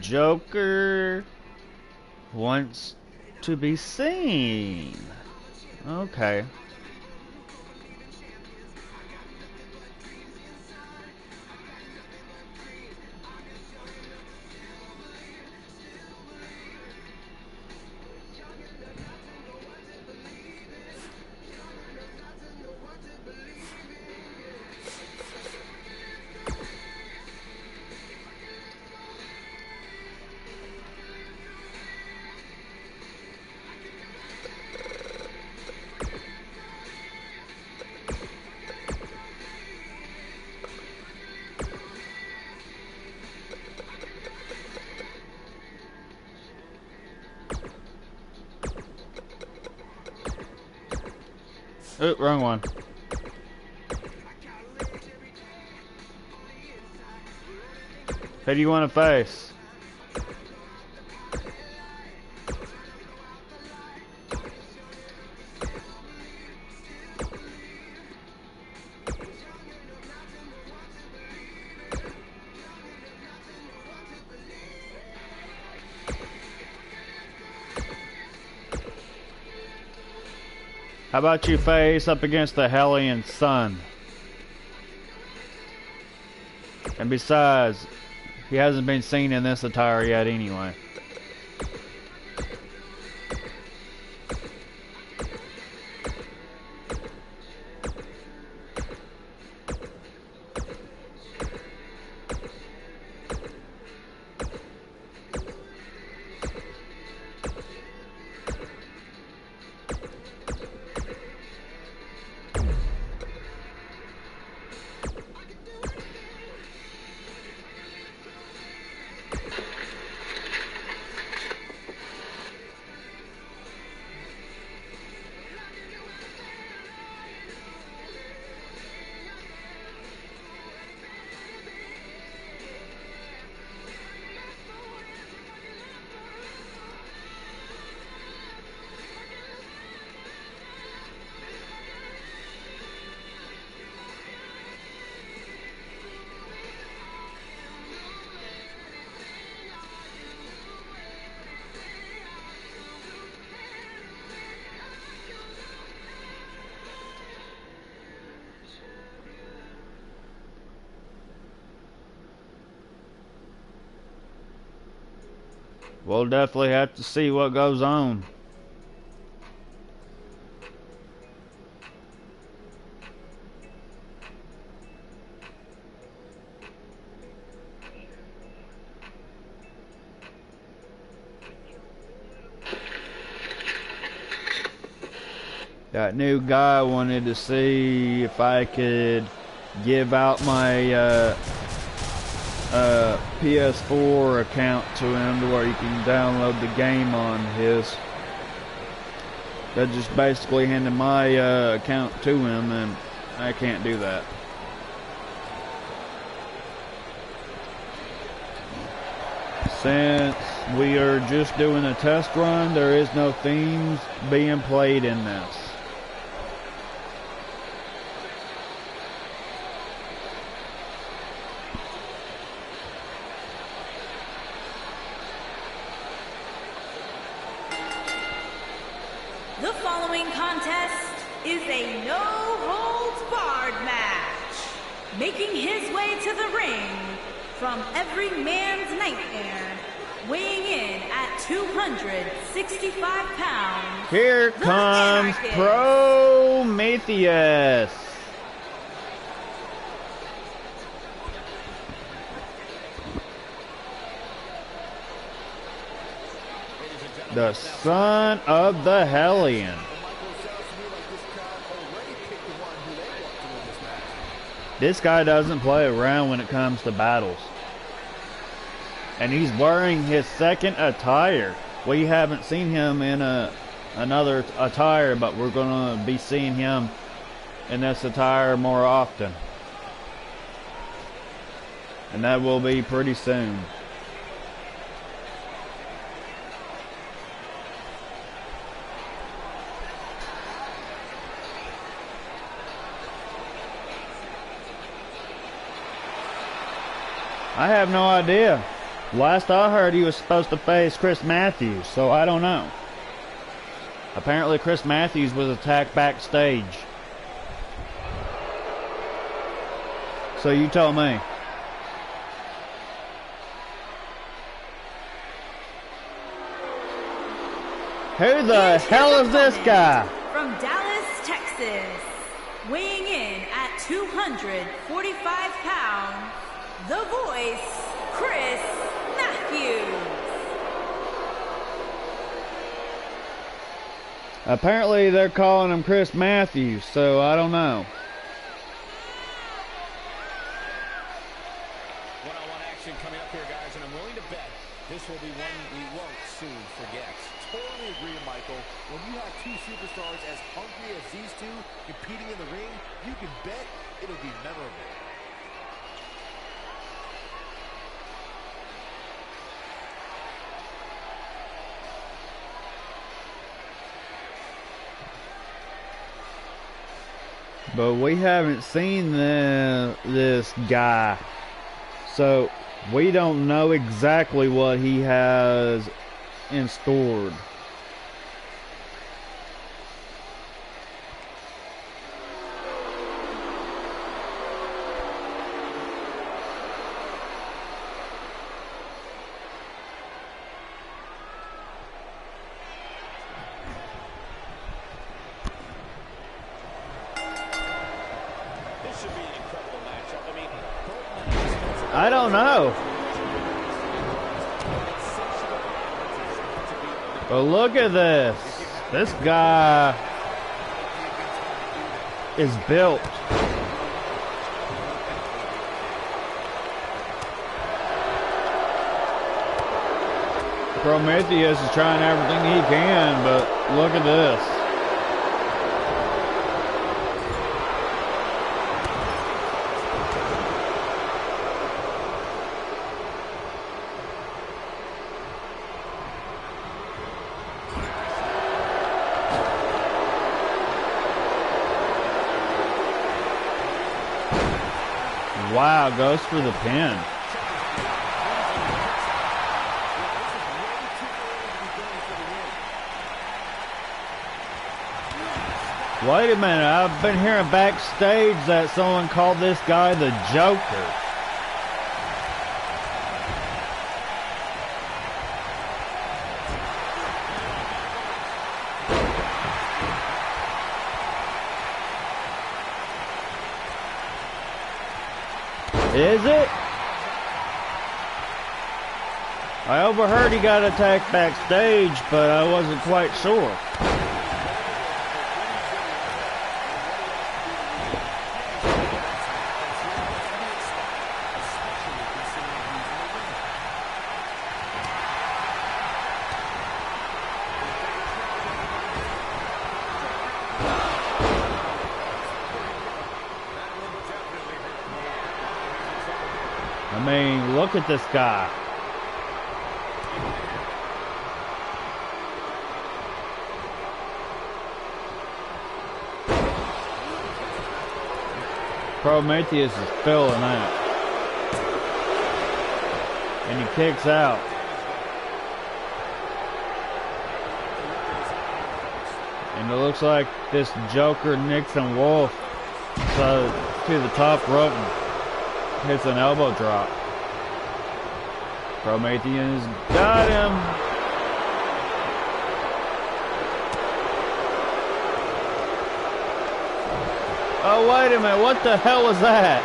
Joker wants to be seen. Okay. Oh, wrong one. Who do you want to face? How about you face up against the Hellion Sun? And besides, he hasn't been seen in this attire yet anyway. We'll definitely have to see what goes on. That new guy wanted to see if I could give out my PS4 account to him to where you can download the game on his. That just basically handed my account to him, and I can't do that. Since we are just doing a test run, there is no themes being played in this. The following contest is a no-holds-barred match. Making his way to the ring from every man's nightmare, weighing in at 265 pounds. Here comes Prometheus. The son of the Hellion. This guy doesn't play around when it comes to battles. And he's wearing his second attire. We haven't seen him in another attire, but we're going to be seeing him in this attire more often. And that will be pretty soon. I have no idea. Last I heard, he was supposed to face Chris Matthews, so I don't know. Apparently Chris Matthews was attacked backstage. So you tell me. Who the hell is this guy? From Dallas, Texas, weighing in at 245 pounds, the Voice, Chris Matthews. Apparently they're calling him Chris Matthews, so I don't know. One-on-one action coming up here, guys, and I'm willing to bet this will be one we won't soon forget. Totally agree, Michael. When you have two superstars as hungry as these two competing in the ring, you can bet it'll be memorable. But we haven't seen this guy, so we don't know exactly what he has in store. I don't know. But look at this. This guy is built. Prometheus is trying everything he can, but look at this. Wow, goes for the pin. Wait a minute, I've been hearing backstage that someone called this guy the Joker. Is it? I overheard he got attacked backstage, but I wasn't quite sure. I mean, look at this guy. Prometheus is filling out. And he kicks out. And it looks like this Joker Nixon Wolf to the top rope and hits an elbow drop. Prometheus got him. Oh, wait a minute. What the hell was that?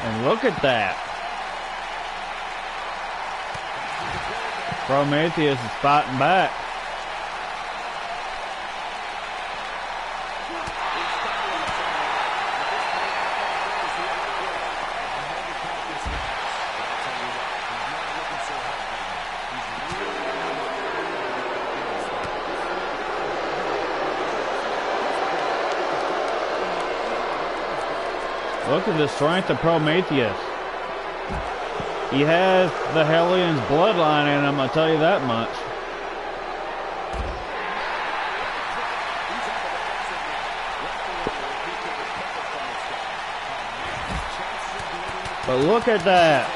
And look at that. Prometheus is fighting back. Look at the strength of Prometheus. He has the Hellions bloodline in him, I'll tell you that much. But look at that.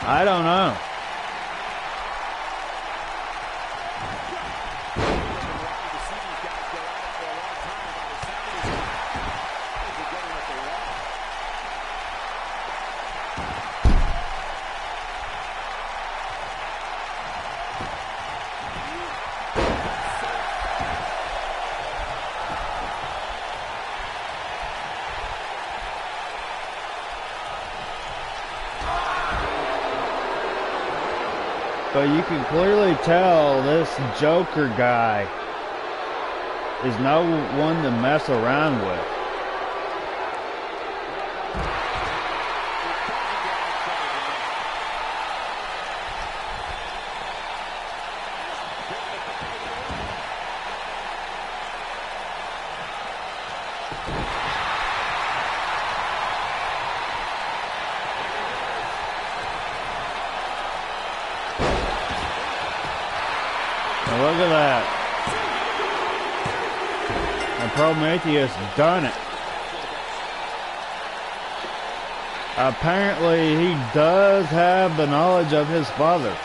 I don't know. But you can clearly tell this Joker guy is no one to mess around with. Look at that. And Prometheus done it. Apparently he does have the knowledge of his father.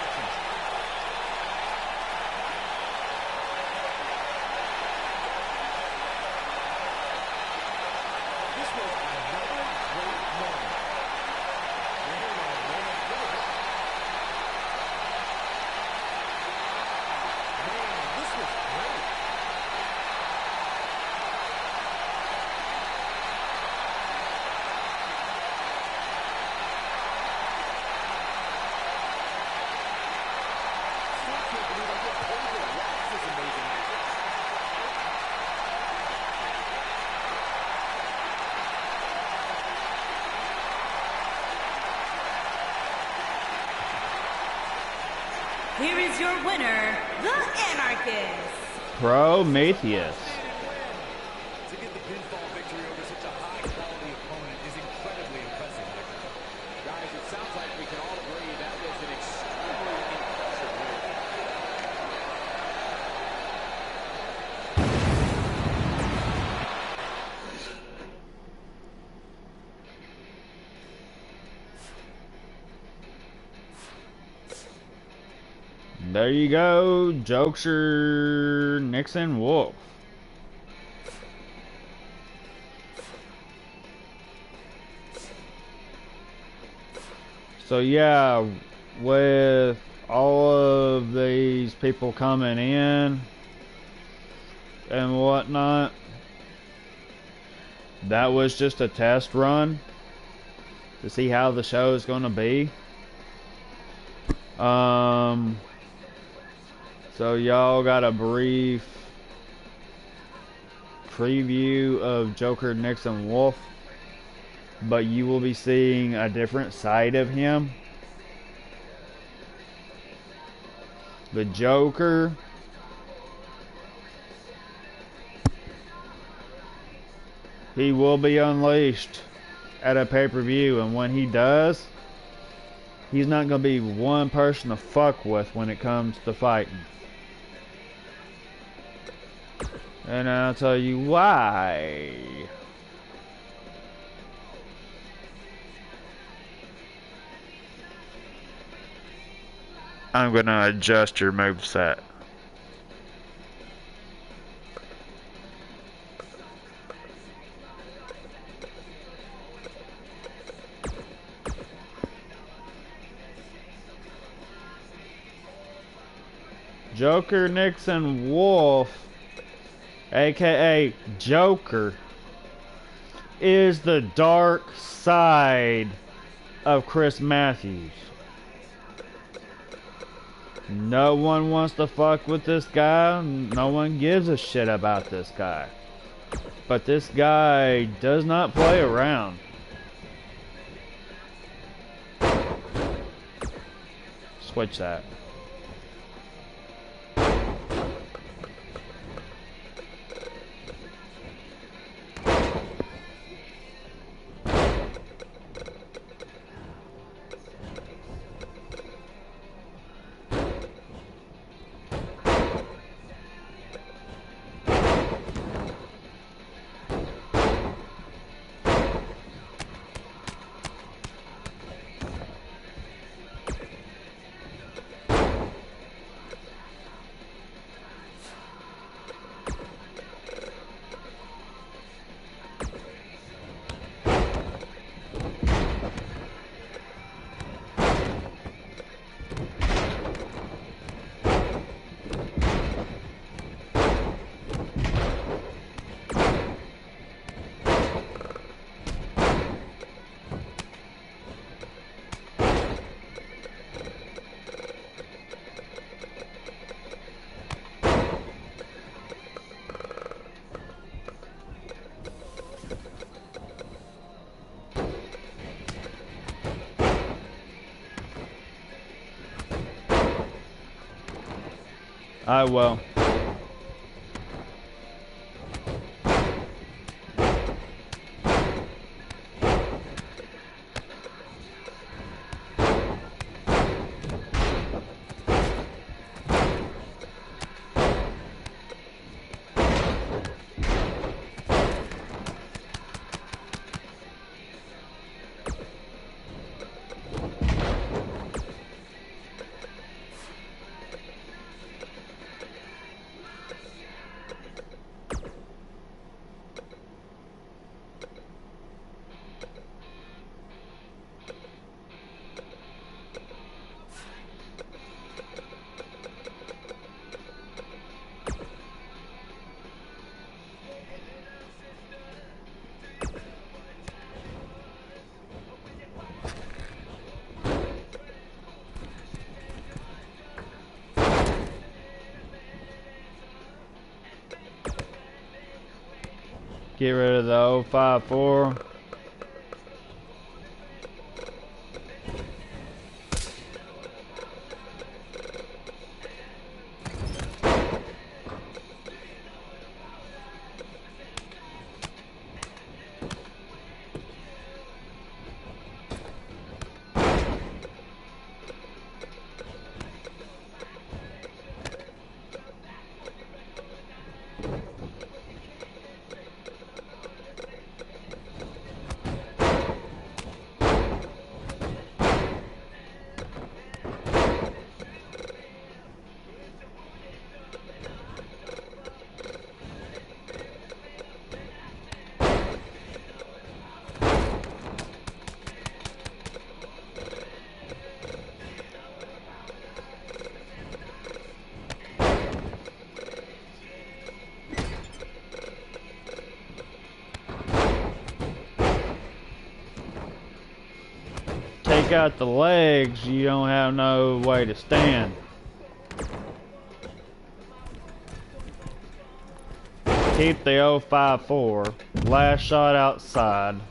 Here is your winner, the Anarchist. Prometheus. To get the pinfall victory over such a high-quality opponent is incredibly impressive. Guys, it sounds like we can all agree that was an extremely impressive win. there you go, Joker Nixon Wolf. So yeah, with all of these people coming in and whatnot, that was just a test run to see how the show is going to be. So y'all got a brief preview of Joker Nixon Wolf, but you will be seeing a different side of him. The Joker, he will be unleashed at a pay-per-view, and when he does, he's not going to be one person to fuck with when it comes to fighting. And I'll tell you why. I'm gonna adjust your moveset. Joker Nixon Wolf, aka Joker, is the dark side of Chris Matthews. No one wants to fuck with this guy. No one gives a shit about this guy. But this guy does not play around. Switch that. I will. Get rid of the 054. take out the legs, you don't have no way to stand. Keep the 054. Last shot outside.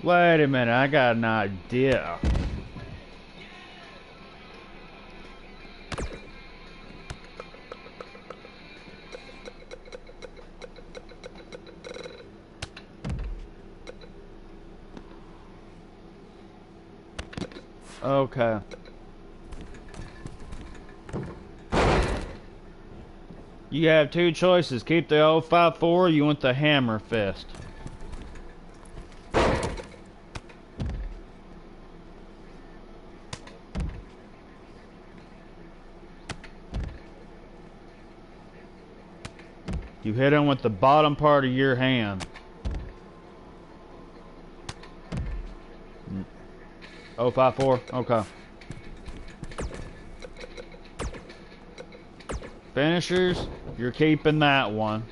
Wait a minute, I got an idea. Okay. You have two choices. Keep the 054 or you want the hammer fist. You hit him with the bottom part of your hand. 054? Okay. Finishers, you're keeping that one.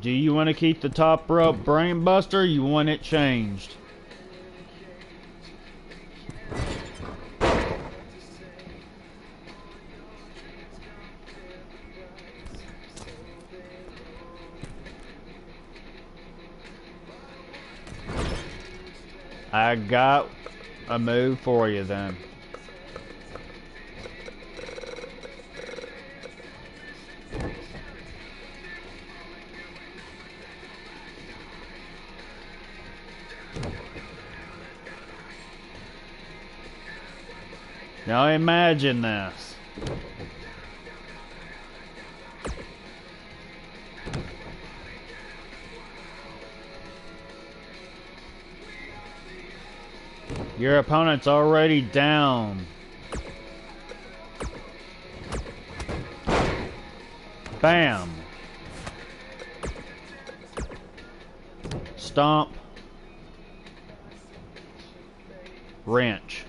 Do you want to keep the top rope brain buster or you want it changed? I got a move for you then. Now imagine this. Your opponent's already down. Bam. Stomp. Wrench.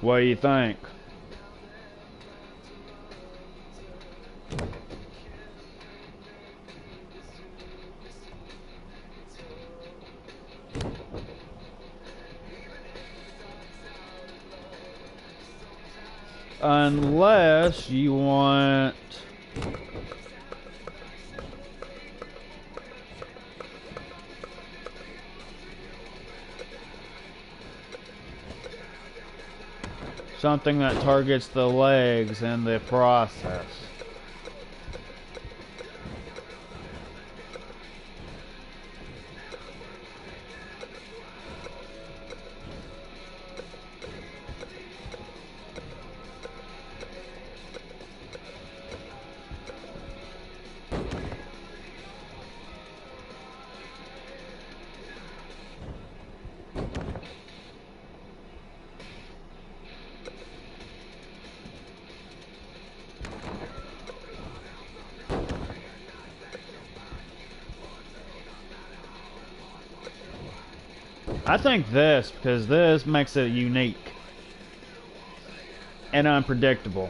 What do you think? Unless you want something that targets the legs in the process. I think this, because this makes it unique and unpredictable.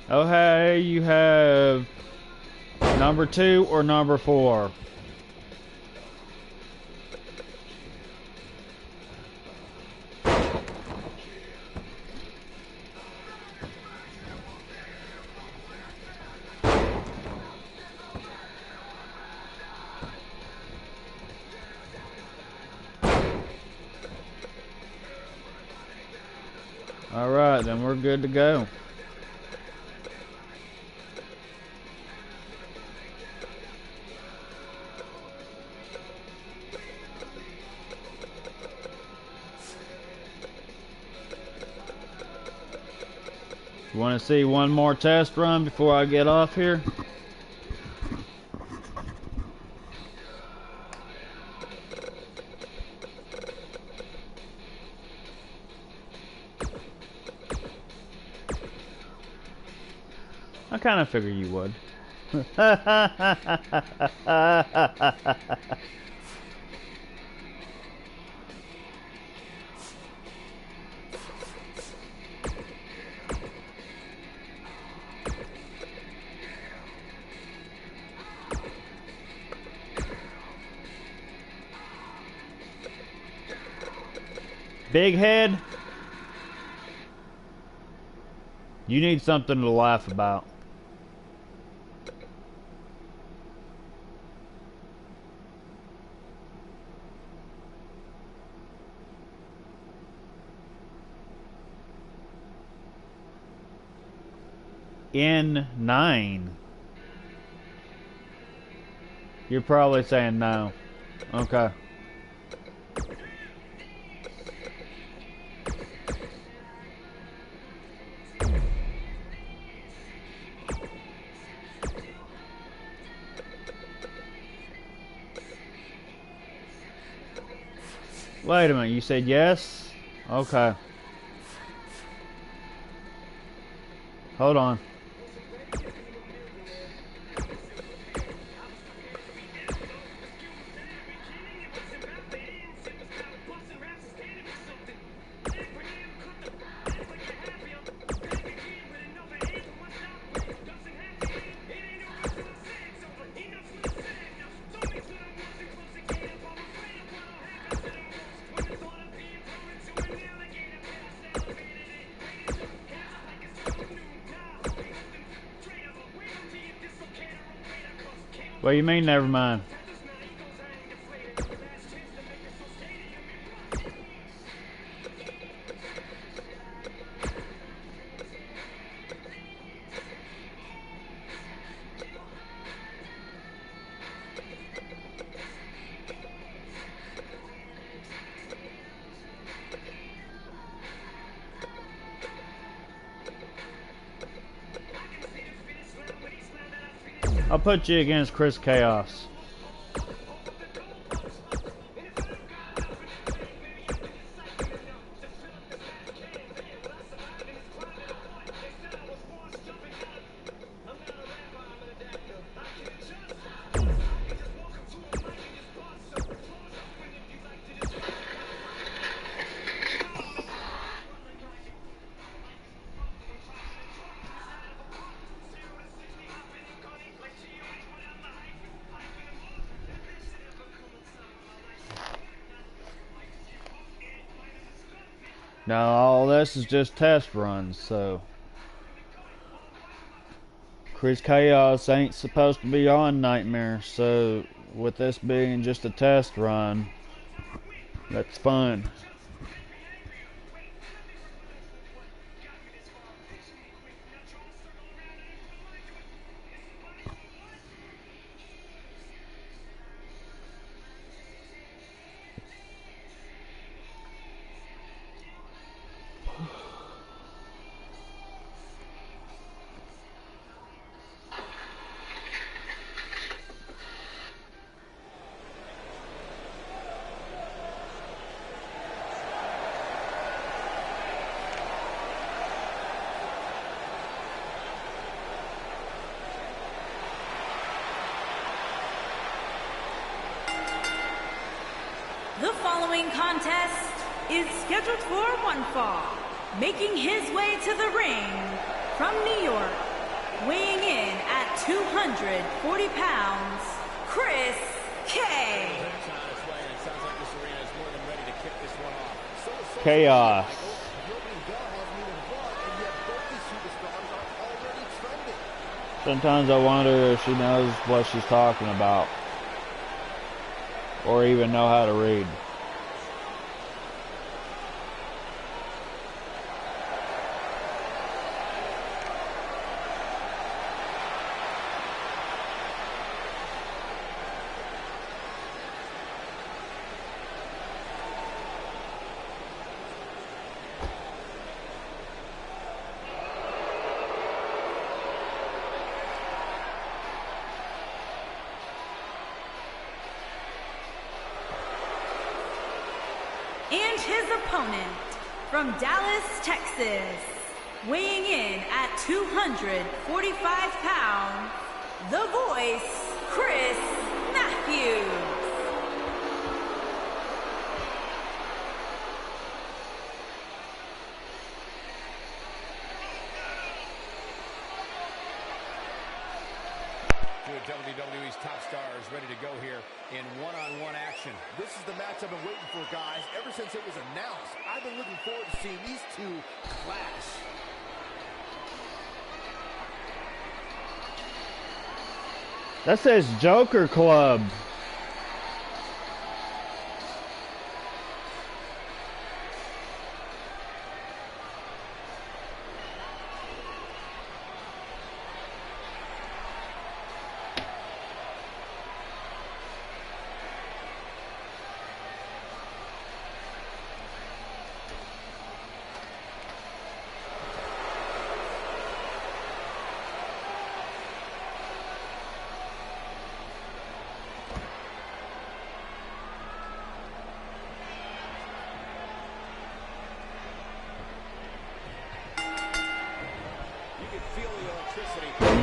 Oh hey, you have number 2 or number 4. Alright, then we're good to go. You want to see one more test run before I get off here? I kind of figured you would. Big head, you need something to laugh about. N9. You're probably saying no. Okay. Wait a minute, you said yes? Okay. Hold on. What do you mean, never mind? I'll put you against Chris Chaos. Now all this is just test runs, so Chris Chaos ain't supposed to be on Nightmare, so with this being just a test run, that's fun. The following contest is scheduled for one fall. Making his way to the ring from New York, weighing in at 240 pounds, Chris K. Chaos. Sometimes I wonder if she knows what she's talking about, or even know how to read. And his opponent from Dallas, Texas, weighing in at 245 pounds, the Voice, Chris Matthews. WWE's top stars ready to go here in one-on-one action. This is the match I've been waiting for, guys. Ever since it was announced, I've been looking forward to seeing these two clash. That says Joker Club.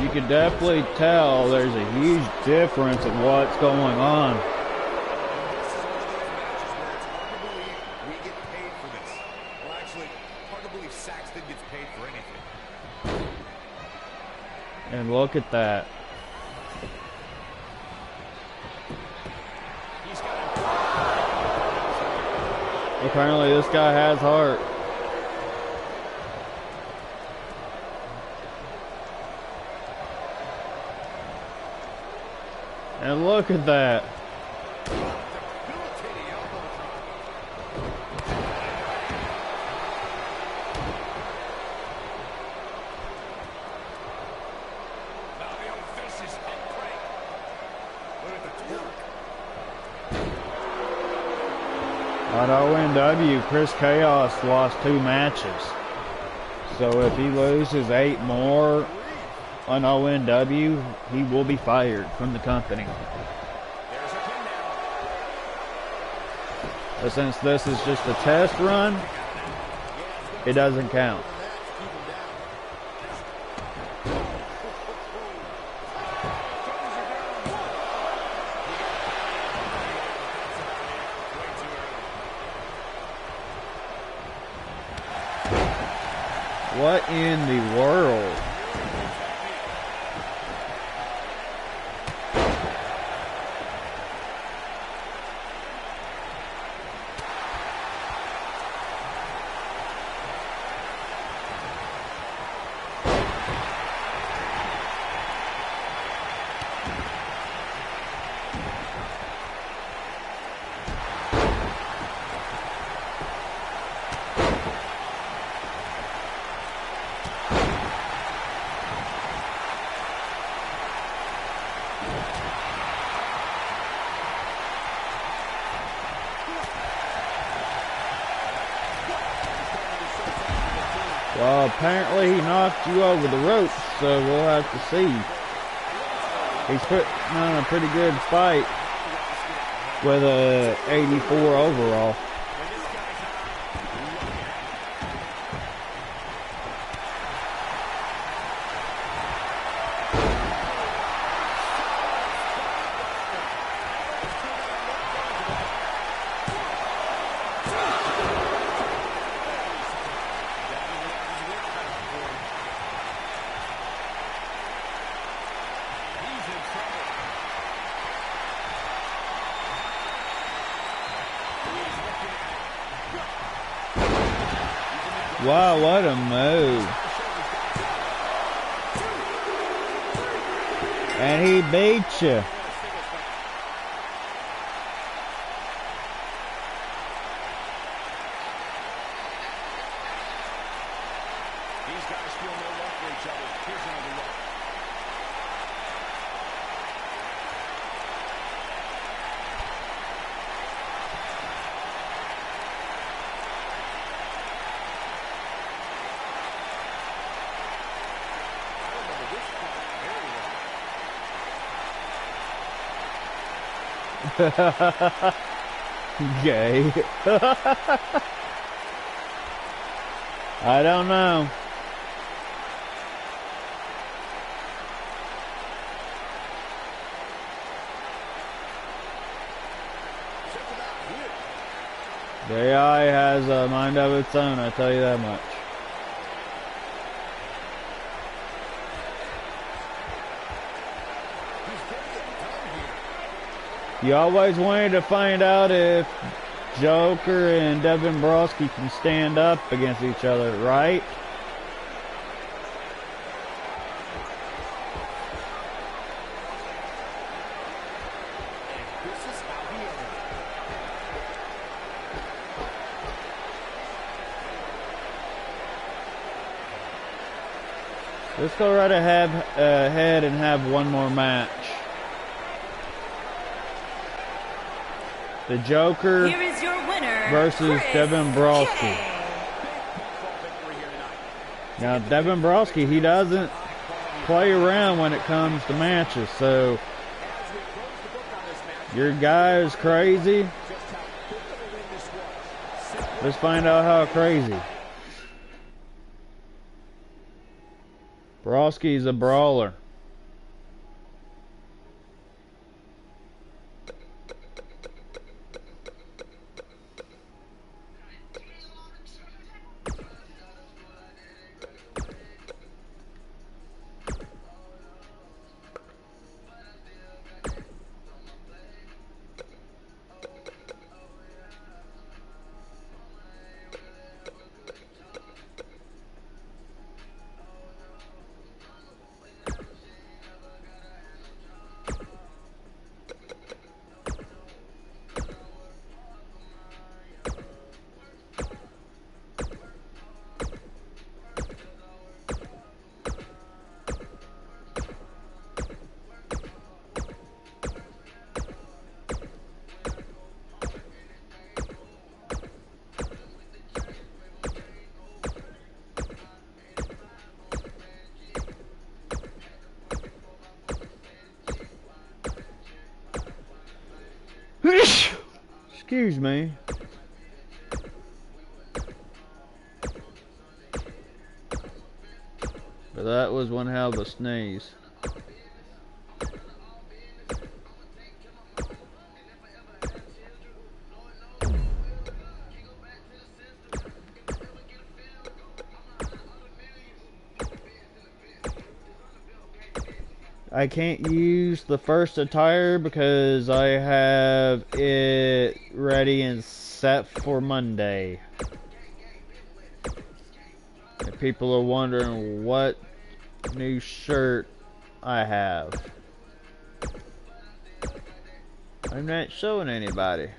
You can definitely tell there's a huge difference in what's going on. This is one of those matches where it's hard to believe we get paid for this. Well, actually, hard to believe Saxton gets paid for anything. And look at that. Apparently this guy has heart. And look at that. On ONW, Chris Chaos lost 2 matches. So if he loses 8 more on ONW, he will be fired from the company. But since this is just a test run, it doesn't count. What in the world? Well, apparently he knocked you over the ropes, so we'll have to see. He's putting on a pretty good fight with a 84 overall. Wow, what a move. And he beat you. These guys feel no love for each other. Here's another look. Gay. I don't know. The AI has a mind of its own, I tell you that much. You always wanted to find out if Joker and Devin Broski can stand up against each other, right? Let's go right ahead and have one more match. The Joker Here is your winner, versus Chris Devin Broski. K. Now, Devin Broski, he doesn't play around when it comes to matches, so your guy is crazy. Let's find out how crazy. Broski's a brawler. Excuse me. But that was one hell of a sneeze. I can't use the first attire because I have it ready and set for Monday. If people are wondering what new shirt I have, I'm not showing anybody.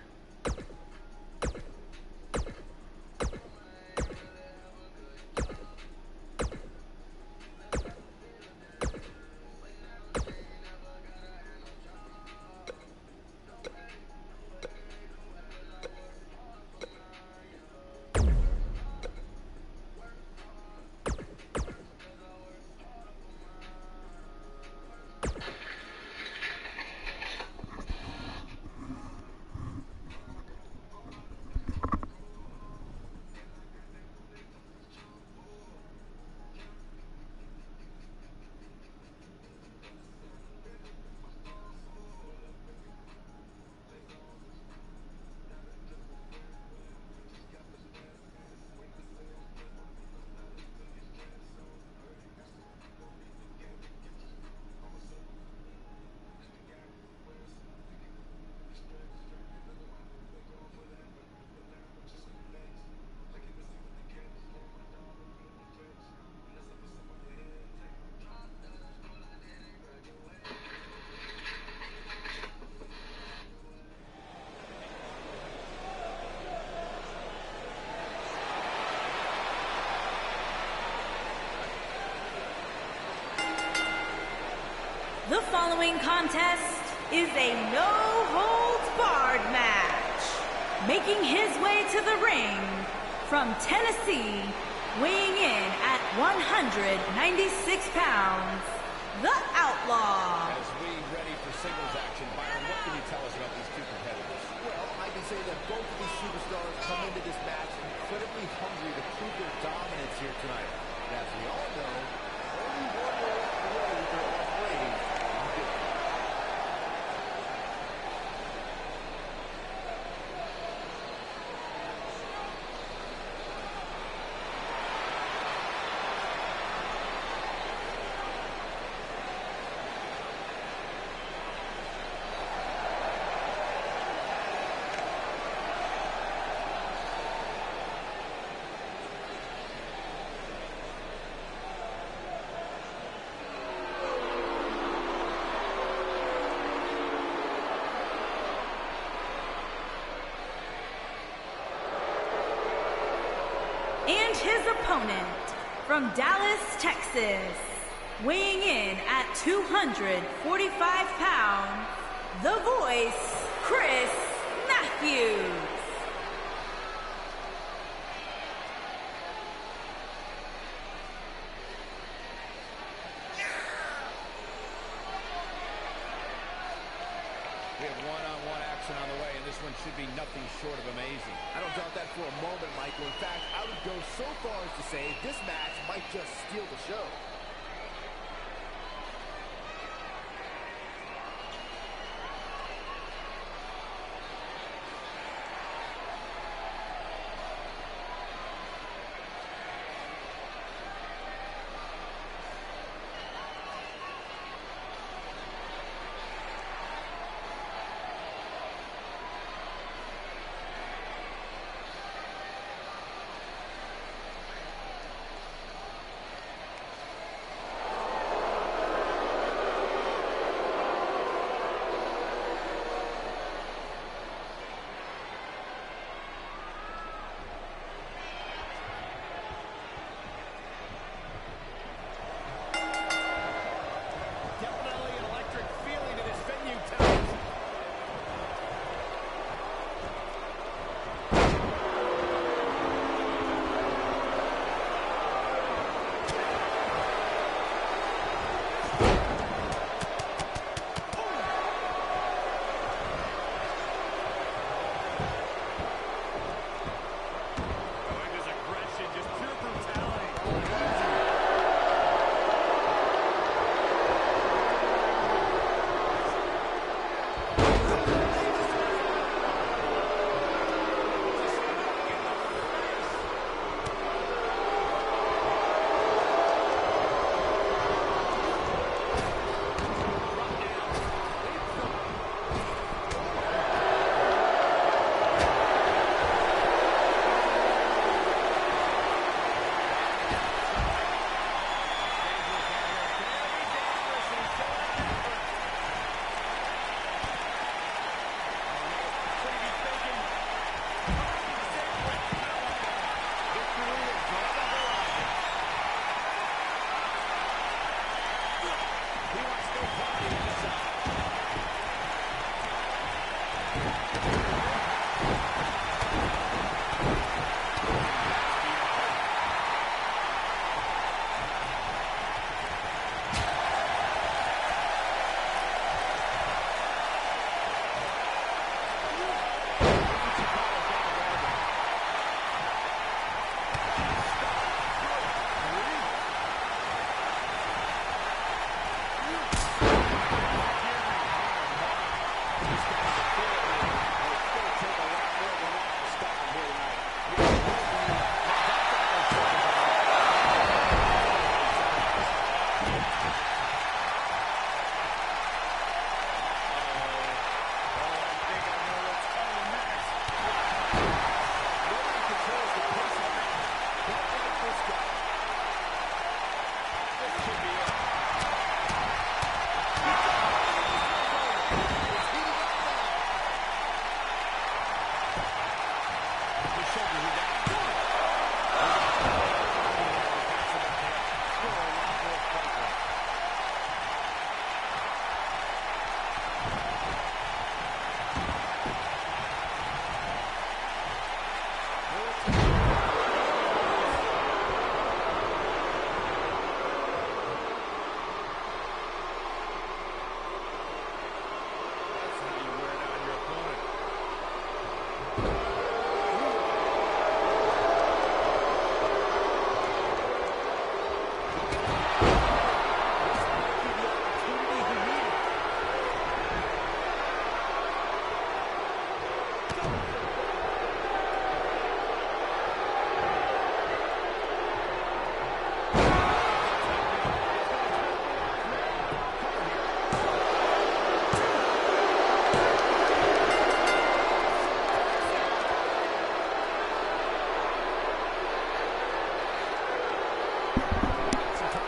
The following contest is a no-holds-barred match. Making his way to the ring from Tennessee, weighing in at 196 pounds, the Outlaw. As we ready for singles action, Byron, what can you tell us about these two competitors? Well, I can can say that both of these superstars come into this match incredibly hungry to prove their dominance here tonight. And as we all know, only one will walk away with their own blade in victory. And his opponent from Dallas, Texas, weighing in at 245 pounds, the Voice, Chris Matthews. We have one-on-one action on the way, and this one should be nothing short of amazing. I don't doubt that for a moment, Michael. In fact, I would go so far as to say this match might just steal the show.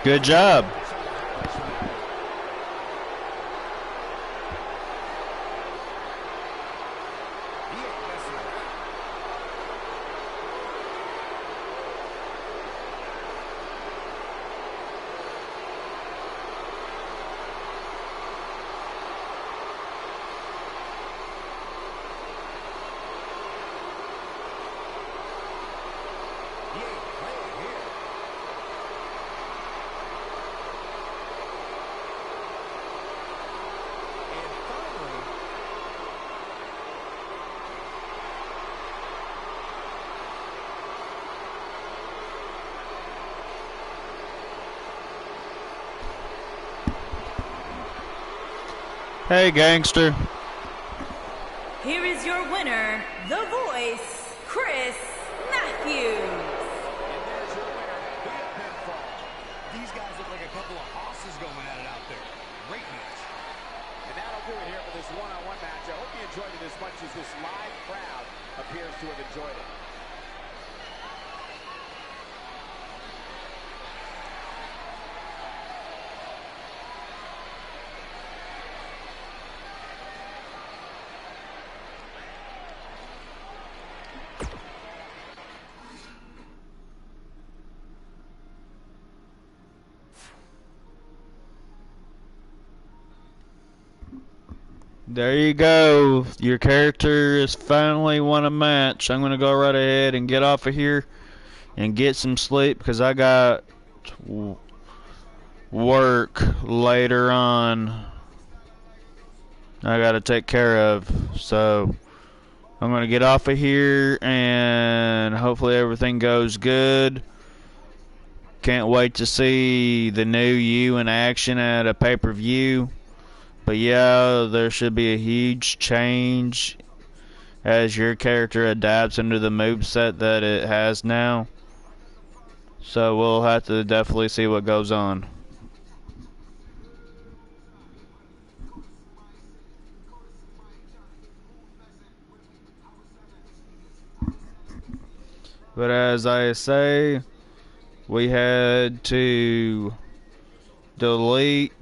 Good job. Hey, gangster. Here is your winner, The Voice, Chris Matthews. And there's your winner via pinfall. These guys look like a couple of hosses going at it out there. Great match. And that'll do it here for this one-on-one match. I hope you enjoyed it as much as this live crowd appears to have enjoyed it. There you go. Your character has finally won a match. I'm going to go right ahead and get off of here and get some sleep because I got work later on I got to take care of. So I'm going to get off of here and hopefully everything goes good. Can't wait to see the new you in action at a pay-per-view. But yeah, there should be a huge change as your character adapts into the moveset that it has now. So we'll have to definitely see what goes on. But as I say, we had to delete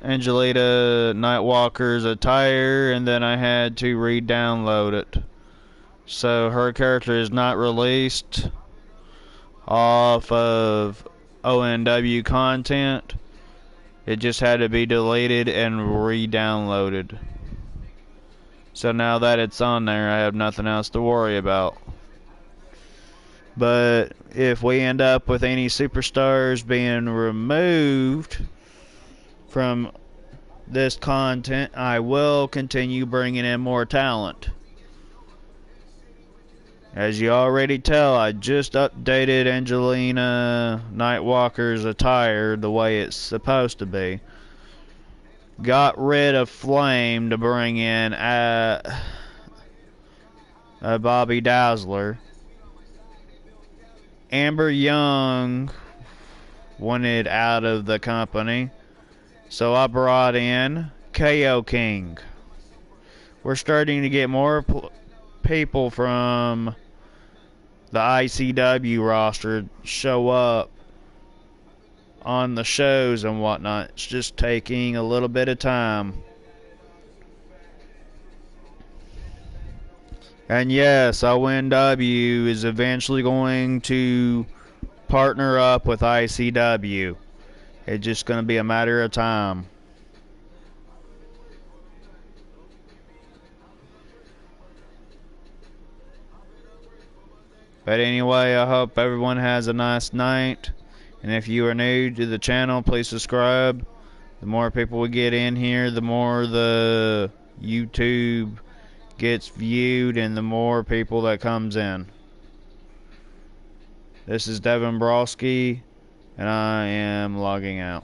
Angelita Nightwalker's attire, and then I had to re-download it. So her character is not released off of ONW content. It just had to be deleted and re-downloaded. So now that it's on there, I have nothing else to worry about. But if we end up with any superstars being removed from this content, I will continue bringing in more talent. As you already tell, I just updated Angelina Nightwalker's attire the way it's supposed to be. Got rid of Flame to bring in a Bobby Dazzler. Amber Young wanted out of the company, so I brought in KO King. We're starting to get more people from the ICW roster show up on the shows and whatnot. It's just taking a little bit of time. And yes, ONW is eventually going to partner up with ICW. It's just going to be a matter of time. But anyway, I hope everyone has a nice night. And if you are new to the channel, please subscribe. The more people we get in here, the more the YouTube gets viewed and the more people that comes in. This is Devin Brosky, and I am logging out.